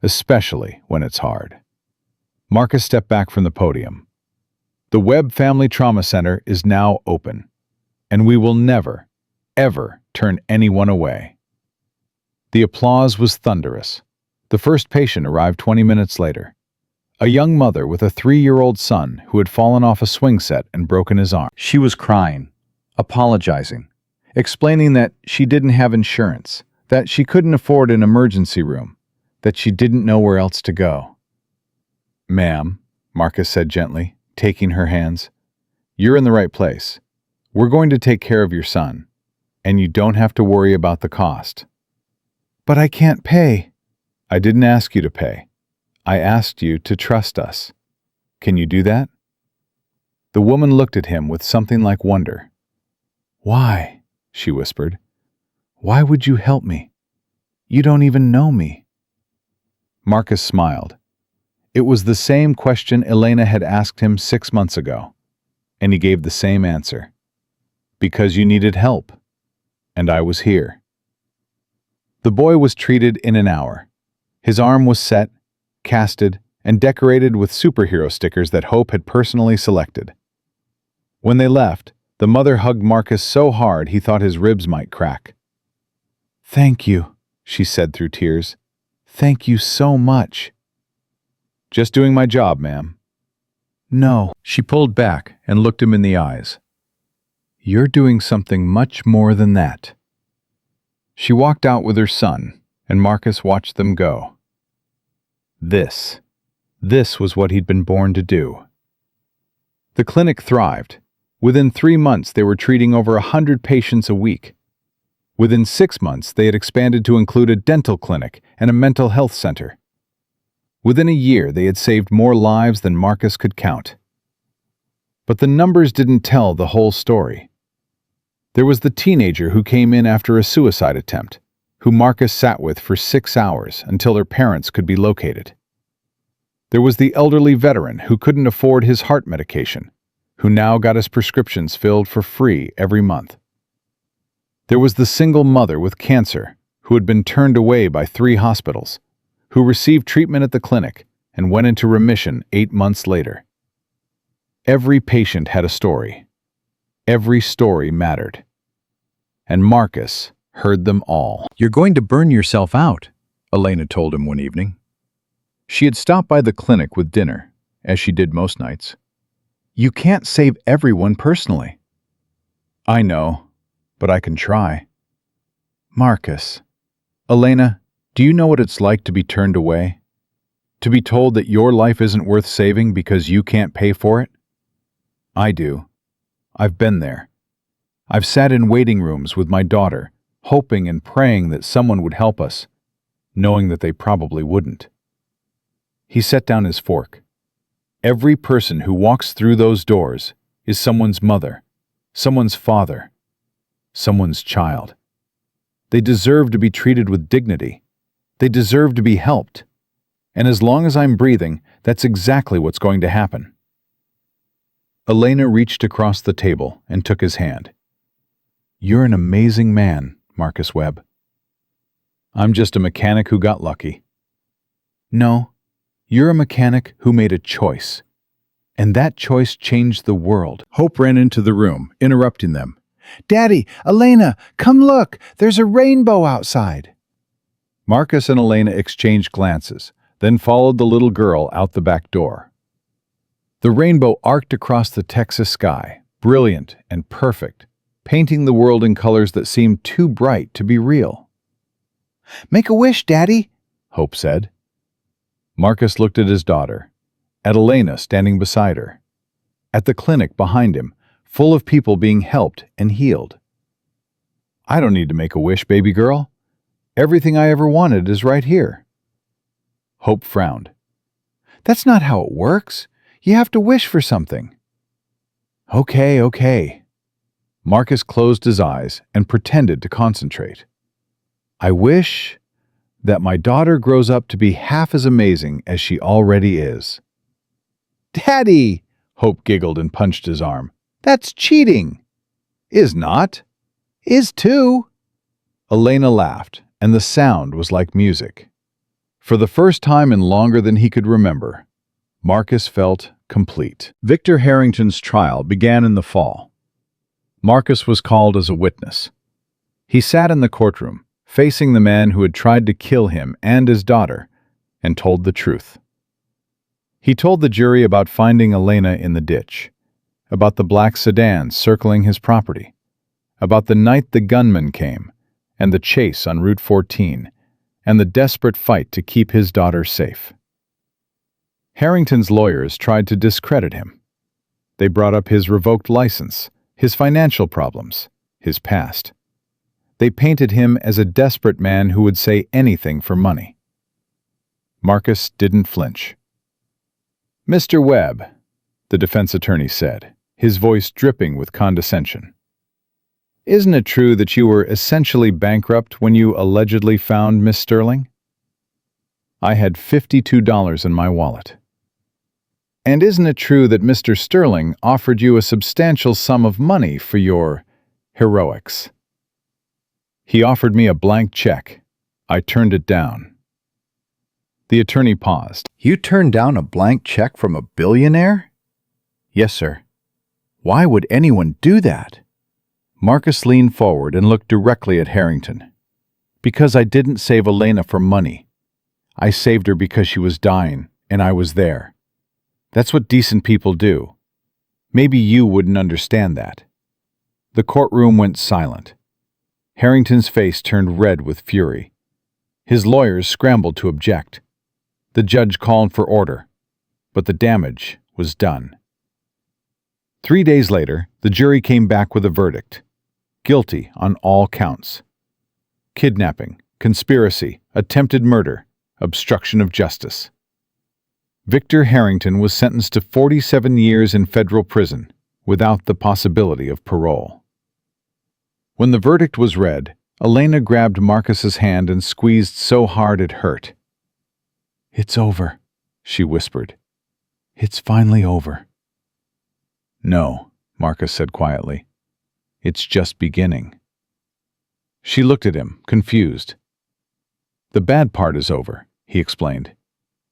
S1: Especially when it's hard. Marcus stepped back from the podium. The Webb Family Trauma Center is now open, and we will never, ever turn anyone away. The applause was thunderous. The first patient arrived 20 minutes later. A young mother with a 3-year-old son who had fallen off a swing set and broken his arm. She was crying, apologizing, explaining that she didn't have insurance, that she couldn't afford an emergency room, that she didn't know where else to go. Ma'am, Marcus said gently, taking her hands, you're in the right place. We're going to take care of your son, and you don't have to worry about the cost. But I can't pay. I didn't ask you to pay. I asked you to trust us. Can you do that?" The woman looked at him with something like wonder.
S2: "Why?" she whispered. "Why would you help me? You don't even know me."
S1: Marcus smiled. It was the same question Elena had asked him 6 months ago, and he gave the same answer. Because you needed help, and I was here. The boy was treated in an hour. His arm was set, casted, and decorated with superhero stickers that Hope had personally selected. When they left, the mother hugged Marcus so hard he thought his ribs might crack.
S2: "Thank you," she said through tears. "Thank you so much."
S1: "Just doing my job, ma'am."
S2: "No."
S1: She pulled back and looked him in the eyes. "You're doing something much more than that." She walked out with her son, and Marcus watched them go. This was what he'd been born to do. The clinic thrived. Within 3 months, they were treating over 100 patients a week. Within 6 months, they had expanded to include a dental clinic and a mental health center. Within a year, they had saved more lives than Marcus could count. But the numbers didn't tell the whole story. There was the teenager who came in after a suicide attempt, who Marcus sat with for 6 hours until their parents could be located. There was the elderly veteran who couldn't afford his heart medication, who now got his prescriptions filled for free every month. There was the single mother with cancer who had been turned away by 3 hospitals, who received treatment at the clinic and went into remission 8 months later. Every patient had a story. Every story mattered. And Marcus heard them all.
S2: "You're going to burn yourself out," Elena told him one evening. She had stopped by the clinic with dinner, as she did most nights. "You can't save everyone personally."
S1: "I know, but I can try."
S2: "Marcus."
S1: "Elena, do you know what it's like to be turned away? To be told that your life isn't worth saving because you can't pay for it? I do. I've been there. I've sat in waiting rooms with my daughter, hoping and praying that someone would help us, knowing that they probably wouldn't." He set down his fork. Every person who walks through those doors is someone's mother, someone's father, someone's child. They deserve to be treated with dignity. They deserve to be helped. And as long as I'm breathing, that's exactly what's going to happen. Elena reached across the table and took his hand. "You're an amazing man, Marcus Webb." "I'm just a mechanic who got lucky." "No, you're a mechanic who made a choice. And that choice changed the world."
S2: Hope ran into the room, interrupting them.
S3: "Daddy, Elena, come look! There's a rainbow outside!"
S1: Marcus and Elena exchanged glances, then followed the little girl out the back door. The rainbow arced across the Texas sky, brilliant and perfect, painting the world in colors that seemed too bright to be real.
S3: "Make a wish, Daddy,"
S1: Hope said. Marcus looked at his daughter, at Elena standing beside her, at the clinic behind him, full of people being helped and healed. "I don't need to make a wish, baby girl. Everything I ever wanted is right here." Hope frowned.
S3: "That's not how it works. You have to wish for something."
S1: Okay. Marcus closed his eyes and pretended to concentrate. "I wish that my daughter grows up to be half as amazing as she already is."
S3: "Daddy!"
S1: Hope giggled and punched his arm.
S3: "That's cheating."
S1: "Is not."
S3: "Is too."
S1: Elena laughed, and the sound was like music. For the first time in longer than he could remember, Marcus felt complete. Victor Harrington's trial began in the fall. Marcus was called as a witness. He sat in the courtroom, facing the man who had tried to kill him and his daughter, and told the truth. He told the jury about finding Elena in the ditch, about the black sedan circling his property, about the night the gunman came, and the chase on Route 14, and the desperate fight to keep his daughter safe. Harrington's lawyers tried to discredit him. They brought up his revoked license, his financial problems, his past. They painted him as a desperate man who would say anything for money. Marcus didn't flinch. "Mr. Webb," the defense attorney said, his voice dripping with condescension. "Isn't it true that you were essentially bankrupt when you allegedly found Miss Sterling?" "I had $52 in my wallet." "And isn't it true that Mr. Sterling offered you a substantial sum of money for your heroics?" "He offered me a blank check. I turned it down." The attorney paused.
S2: "You turned down a blank check from a billionaire?" "Yes, sir." "Why would anyone do that?" Marcus leaned forward and looked directly at Harrington. "Because I didn't save Elena for money. I saved her because she was dying, and I was there. That's what decent people do. Maybe you wouldn't understand that." The courtroom went silent. Harrington's face turned red with fury. His lawyers scrambled to object. The judge called for order, but the damage was done. 3 days later, the jury came back with a verdict. Guilty on all counts. Kidnapping, conspiracy, attempted murder, obstruction of justice. Victor Harrington was sentenced to 47 years in federal prison without the possibility of parole. When the verdict was read, Elena grabbed Marcus's hand and squeezed so hard it hurt. "It's over," she whispered. "It's finally over." "No," Marcus said quietly. "It's just beginning." She looked at him, confused. "The bad part is over," he explained.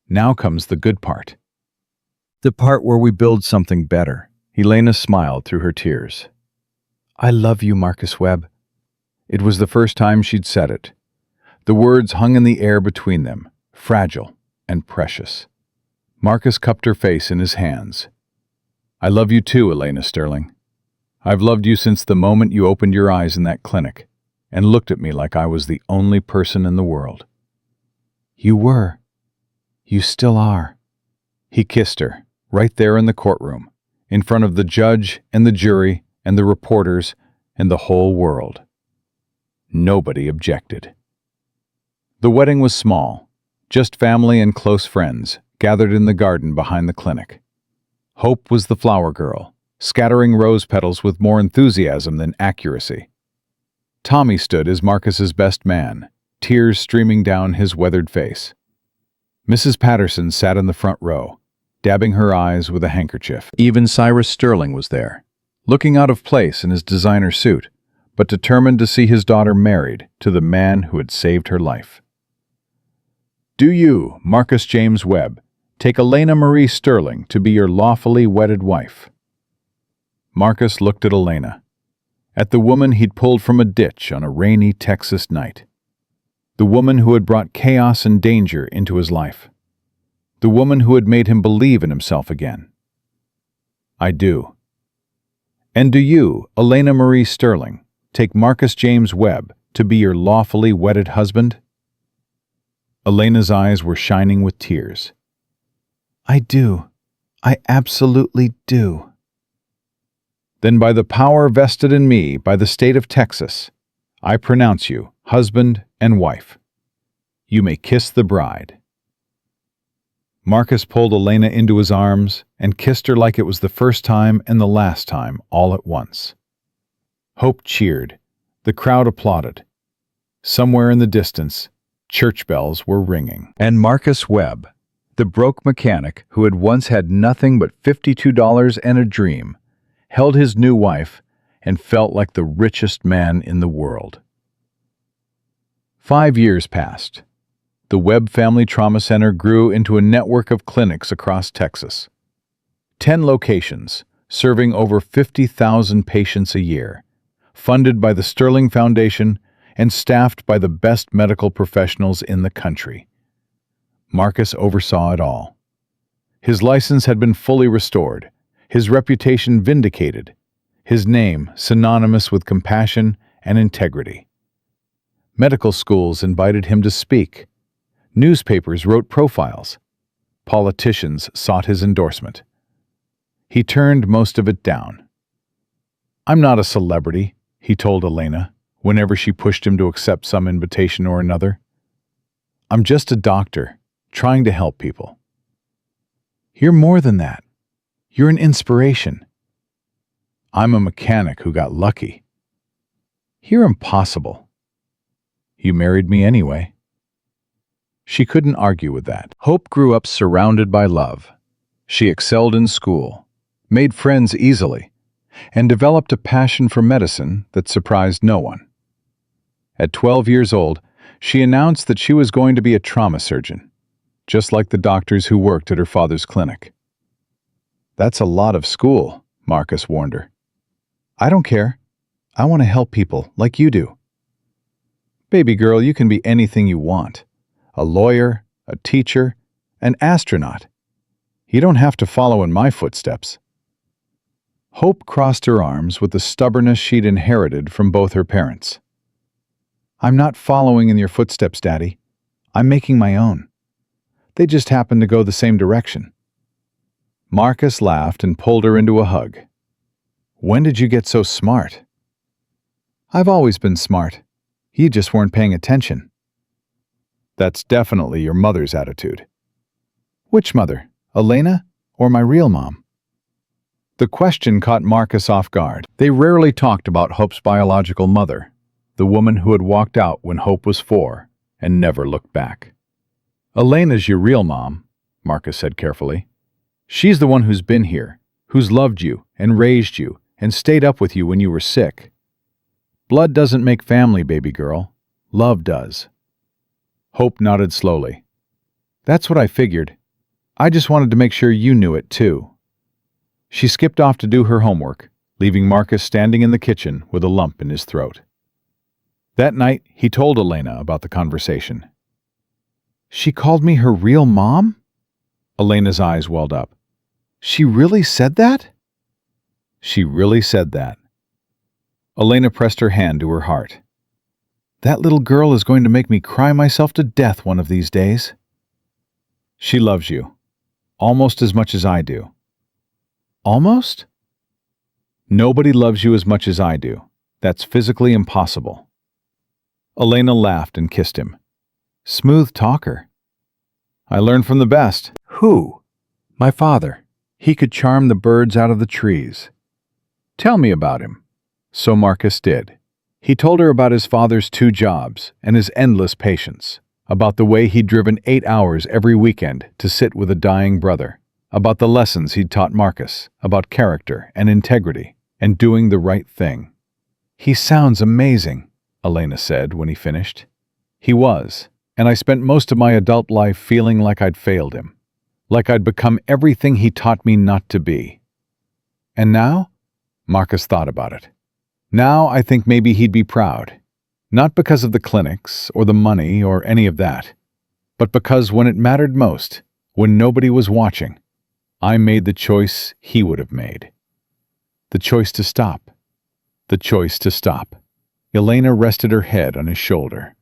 S2: "Now comes the good part. The part where we build something better." Elena smiled through her tears. "I love you, Marcus Webb." It was the first time she'd said it. The words hung in the air between them, fragile and precious. Marcus cupped her face in his hands. "I love you too, Elena Sterling. I've loved you since the moment you opened your eyes in that clinic and looked at me like I was the only person in the world." "You were. You still are." He kissed her, right there in the courtroom, in front of the judge and the jury and the reporters and the whole world. Nobody objected. The wedding was small, just family and close friends gathered in the garden behind the clinic. Hope was the flower girl, scattering rose petals with more enthusiasm than accuracy. Tommy stood as Marcus's best man, tears streaming down his weathered face. Mrs. Patterson sat in the front row, dabbing her eyes with a handkerchief. Even Cyrus Sterling was there, looking out of place in his designer suit, but determined to see his daughter married to the man who had saved her life. "Do you, Marcus James Webb, take Elena Marie Sterling to be your lawfully wedded wife?" Marcus looked at Elena, at the woman he'd pulled from a ditch on a rainy Texas night, the woman who had brought chaos and danger into his life, the woman who had made him believe in himself again. "I do." "And do you, Elena Marie Sterling, take Marcus James Webb to be your lawfully wedded husband?" Elena's eyes were shining with tears. "I do. I absolutely do." "Then by the power vested in me by the state of Texas, I pronounce you husband and wife. You may kiss the bride." Marcus pulled Elena into his arms and kissed her like it was the first time and the last time all at once. Hope cheered. The crowd applauded. Somewhere in the distance, church bells were ringing. And Marcus Webb, the broke mechanic who had once had nothing but $52 and a dream, held his new wife and felt like the richest man in the world. 5 years passed. The Webb Family Trauma Center grew into a network of clinics across Texas. 10 locations, serving over 50,000 patients a year, funded by the Sterling Foundation and staffed by the best medical professionals in the country. Marcus oversaw it all. His license had been fully restored, his reputation vindicated, his name synonymous with compassion and integrity. Medical schools invited him to speak. Newspapers wrote profiles. Politicians sought his endorsement. He turned most of it down. "I'm not a celebrity," he told Elena, whenever she pushed him to accept some invitation or another. "I'm just a doctor,
S1: trying to help people. You're more than that. You're an inspiration. I'm a mechanic who got lucky. You're impossible. You married me anyway. She couldn't argue with that. Hope grew up surrounded by love. She excelled in school, made friends easily, and developed a passion for medicine that surprised no one. At 12 years old, she announced that she was going to be a trauma surgeon, just like the doctors who worked at her father's clinic. That's a lot of school, Marcus warned her. I don't care. I want to help people like you do. Baby girl, you can be anything you want. A lawyer, a teacher, an astronaut. You don't have to follow in my footsteps. Hope crossed her arms with the stubbornness she'd inherited from both her parents. I'm not following in your footsteps, Daddy. I'm making my own. They just happen to go the same direction. Marcus laughed and pulled her into a hug. When did you get so smart? I've always been smart. You just weren't paying attention. That's definitely your mother's attitude. Which mother, Elena or my real mom? The question caught Marcus off guard. They rarely talked about Hope's biological mother, the woman who had walked out when Hope was 4 and never looked back. Elena's your real mom, Marcus said carefully. She's the one who's been here, who's loved you and raised you and stayed up with you when you were sick. Blood doesn't make family, baby girl. Love does. Hope nodded slowly. That's what I figured. I just wanted to make sure you knew it too. She skipped off to do her homework, leaving Marcus standing in the kitchen with a lump in his throat. That night, he told Elena about the conversation. She called me her real mom? Elena's eyes welled up. She really said that? She really said that. Elena pressed her hand to her heart. That little girl is going to make me cry myself to death one of these days. She loves you, almost as much as I do. Almost? Nobody loves you as much as I do. That's physically impossible. Elena laughed and kissed him. Smooth talker. I learned from the best. Who? My father. He could charm the birds out of the trees. Tell me about him. So Marcus did. He told her about his father's 2 jobs and his endless patience, about the way he'd driven 8 hours every weekend to sit with a dying brother, about the lessons he'd taught Marcus, about character and integrity and doing the right thing. He sounds amazing, Elena said when he finished. He was, and I spent most of my adult life feeling like I'd failed him, like I'd become everything he taught me not to be. And now? Marcus thought about it. Now I think maybe he'd be proud, not because of the clinics or the money or any of that, but because when it mattered most, when nobody was watching, I made the choice he would have made. The choice to stop. The choice to stop. Elena rested her head on his shoulder.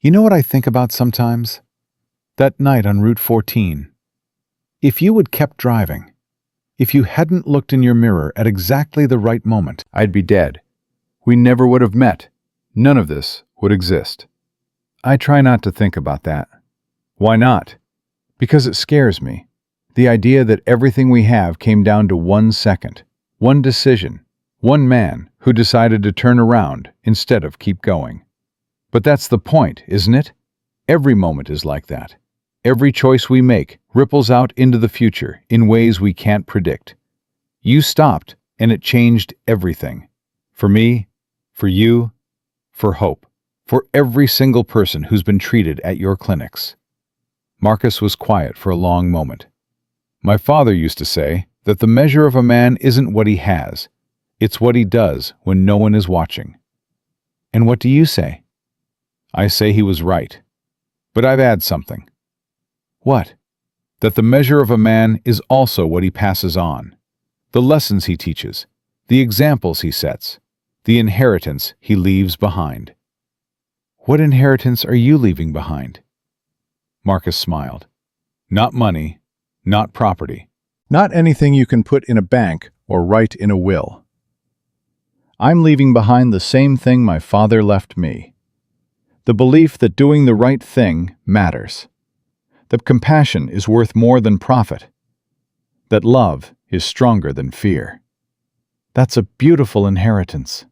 S1: You know what I think about sometimes? That night on Route 14. If you had kept driving, if you hadn't looked in your mirror at exactly the right moment, I'd be dead. We never would have met. None of this would exist. I try not to think about that. Why not? Because it scares me. The idea that everything we have came down to 1 second, 1 decision, 1 man who decided to turn around instead of keep going. But that's the point, isn't it? Every moment is like that. Every choice we make ripples out into the future in ways we can't predict. You stopped, and it changed everything. For me, for you, for Hope, for every single person who's been treated at your clinics. Marcus was quiet for a long moment. My father used to say that the measure of a man isn't what he has, it's what he does when no one is watching. And what do you say? I say he was right. But I'd add something. What? That the measure of a man is also what he passes on. The lessons he teaches, the examples he sets, the inheritance he leaves behind. What inheritance are you leaving behind? Marcus smiled. Not money, not property, not anything you can put in a bank or write in a will. I'm leaving behind the same thing my father left me. The belief that doing the right thing matters. that compassion is worth more than profit, that love is stronger than fear. That's a beautiful inheritance.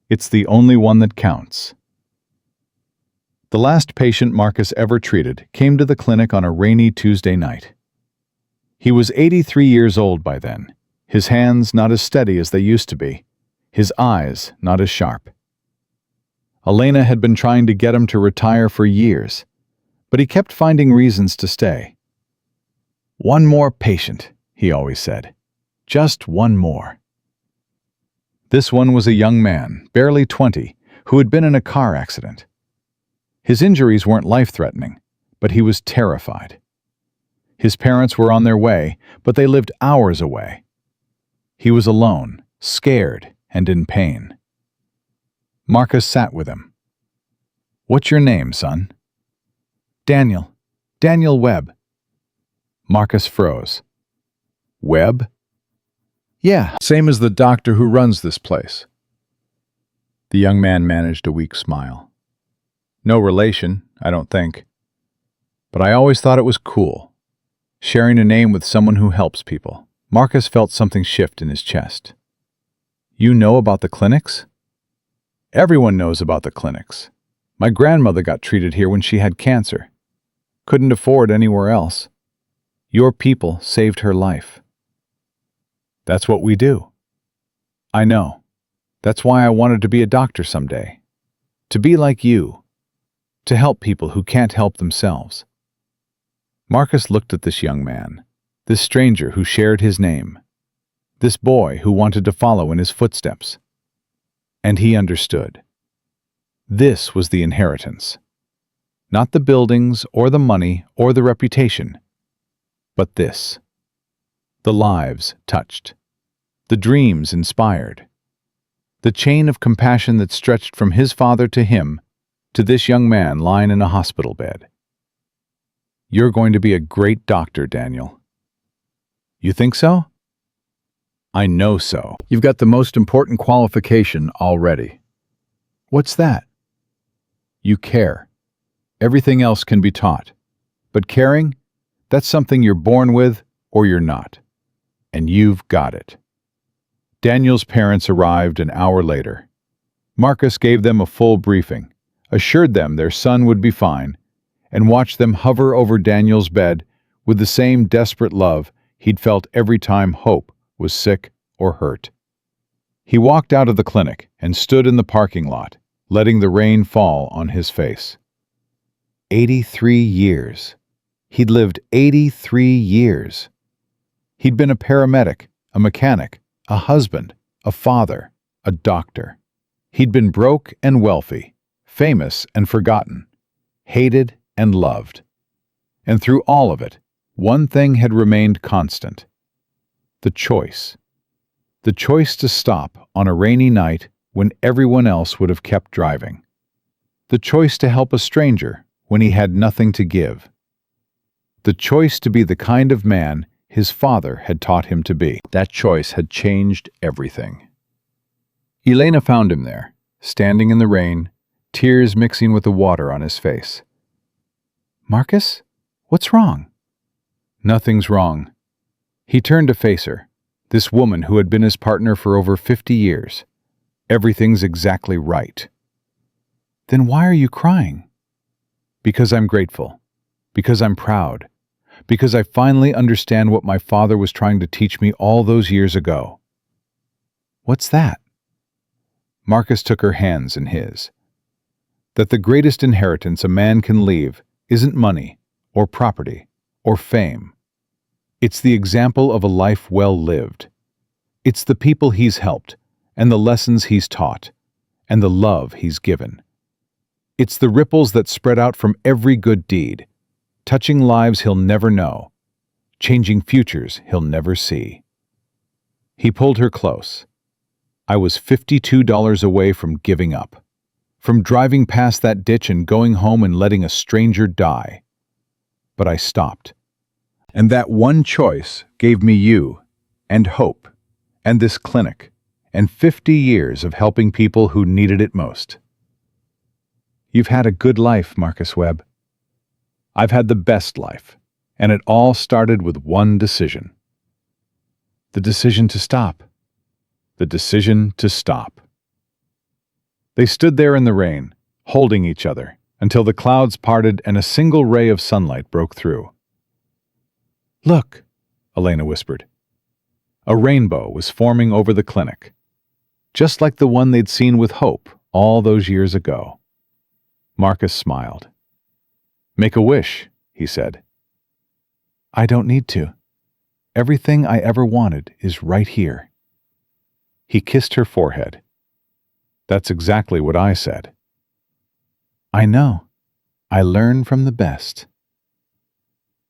S1: It's the only one that counts. The last patient Marcus ever treated came to the clinic on a rainy Tuesday night. He was 83 years old by then, his hands not as steady as they used to be, his eyes not as sharp. Elena had been trying to get him to retire for years, but he kept finding reasons to stay. "One more patient," he always said. "Just one more." This one was a young man, barely 20, who had been in a car accident. His injuries weren't life-threatening, but he was terrified. His parents were on their way, but they lived hours away. He was alone, scared, and in pain. Marcus sat with him. "What's your name, son?" "Daniel. Daniel Webb." Marcus froze. "Webb?" "Yeah, same as the doctor who runs this place." The young man managed a weak smile. "No relation, I don't think. But I always thought it was cool. Sharing a name with someone who helps people." Marcus felt something shift in his chest. "You know about the clinics?" "Everyone knows about the clinics. My grandmother got treated here when she had cancer. Couldn't afford anywhere else. Your people saved her life." "That's what we do." "I know. That's why I wanted to be a doctor someday. To be like you. To help people who can't help themselves." Marcus looked at this young man, this stranger who shared his name, this boy who wanted to follow in his footsteps. And he understood. This was the inheritance. Not the buildings or the money or the reputation, but this. The lives touched. The dreams inspired. The chain of compassion that stretched from his father to him, to this young man lying in a hospital bed. "You're going to be a great doctor, Daniel." "You think so?" "I know so. You've got the most important qualification already." "What's that?" "You care. Everything else can be taught. But caring, that's something you're born with or you're not. And you've got it." Daniel's parents arrived an hour later. Marcus gave them a full briefing, assured them their son would be fine, and watched them hover over Daniel's bed with the same desperate love he'd felt every time Hope was sick or hurt. He walked out of the clinic and stood in the parking lot, letting the rain fall on his face. 83 years. He'd lived 83 years. He'd been a paramedic, a mechanic, a husband, a father, a doctor. He'd been broke and wealthy, famous and forgotten, hated and loved. And through all of it, one thing had remained constant. The choice. The choice to stop on a rainy night when everyone else would have kept driving. The choice to help a stranger when he had nothing to give. The choice to be the kind of man his father had taught him to be. That choice had changed everything. Elena found him there, standing in the rain, tears mixing with the water on his face. "Marcus, what's wrong?" "Nothing's wrong." He turned to face her, this woman who had been his partner for over 50 years. "Everything's exactly right." "Then why are you crying?" "Because I'm grateful. Because I'm proud. Because I finally understand what my father was trying to teach me all those years ago." "What's that?" Marcus took her hands in his. "That the greatest inheritance a man can leave isn't money, or property, or fame. It's the example of a life well lived. It's the people he's helped, and the lessons he's taught, and the love he's given. It's the ripples that spread out from every good deed, touching lives he'll never know, changing futures he'll never see." He pulled her close. "I was $52 away from giving up, from driving past that ditch and going home and letting a stranger die. But I stopped. And that one choice gave me you, and hope, and this clinic, and 50 years of helping people who needed it most." "You've had a good life, Marcus Webb." I've had the best life, and it all started with one decision. The decision to stop. The decision to stop. They stood there in the rain, holding each other, until the clouds parted and a single ray of sunlight broke through.
S2: Look,
S1: Elena whispered. A rainbow was forming over the clinic, just like the one they'd seen with Hope all those years ago. Marcus smiled. "Make a wish," he said.
S2: I don't need to. Everything I ever wanted is right here.
S1: He kissed her forehead. "That's exactly what I said."
S2: I know. I learn from the best.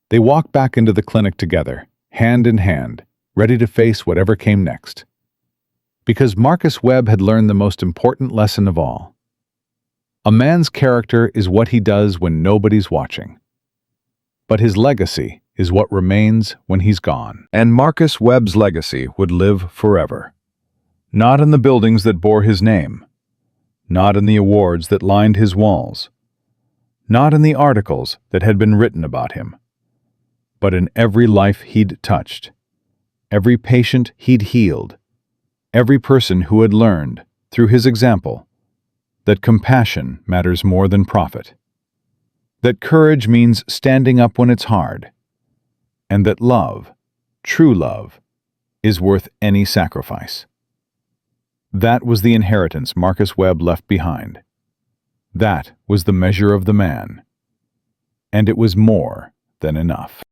S1: They walked back into the clinic together, hand in hand, ready to face whatever came next. Because Marcus Webb had learned the most important lesson of all. A man's character is what he does when nobody's watching. But his legacy is what remains when he's gone. And Marcus Webb's legacy would live forever. Not in the buildings that bore his name. Not in the awards that lined his walls. Not in the articles that had been written about him. But in every life he'd touched. Every patient he'd healed. Every person who had learned, through his example, that compassion matters more than profit. That courage means standing up when it's hard. And that love, true love, is worth any sacrifice. That was the inheritance Marcus Webb left behind. That was the measure of the man. And it was more than enough.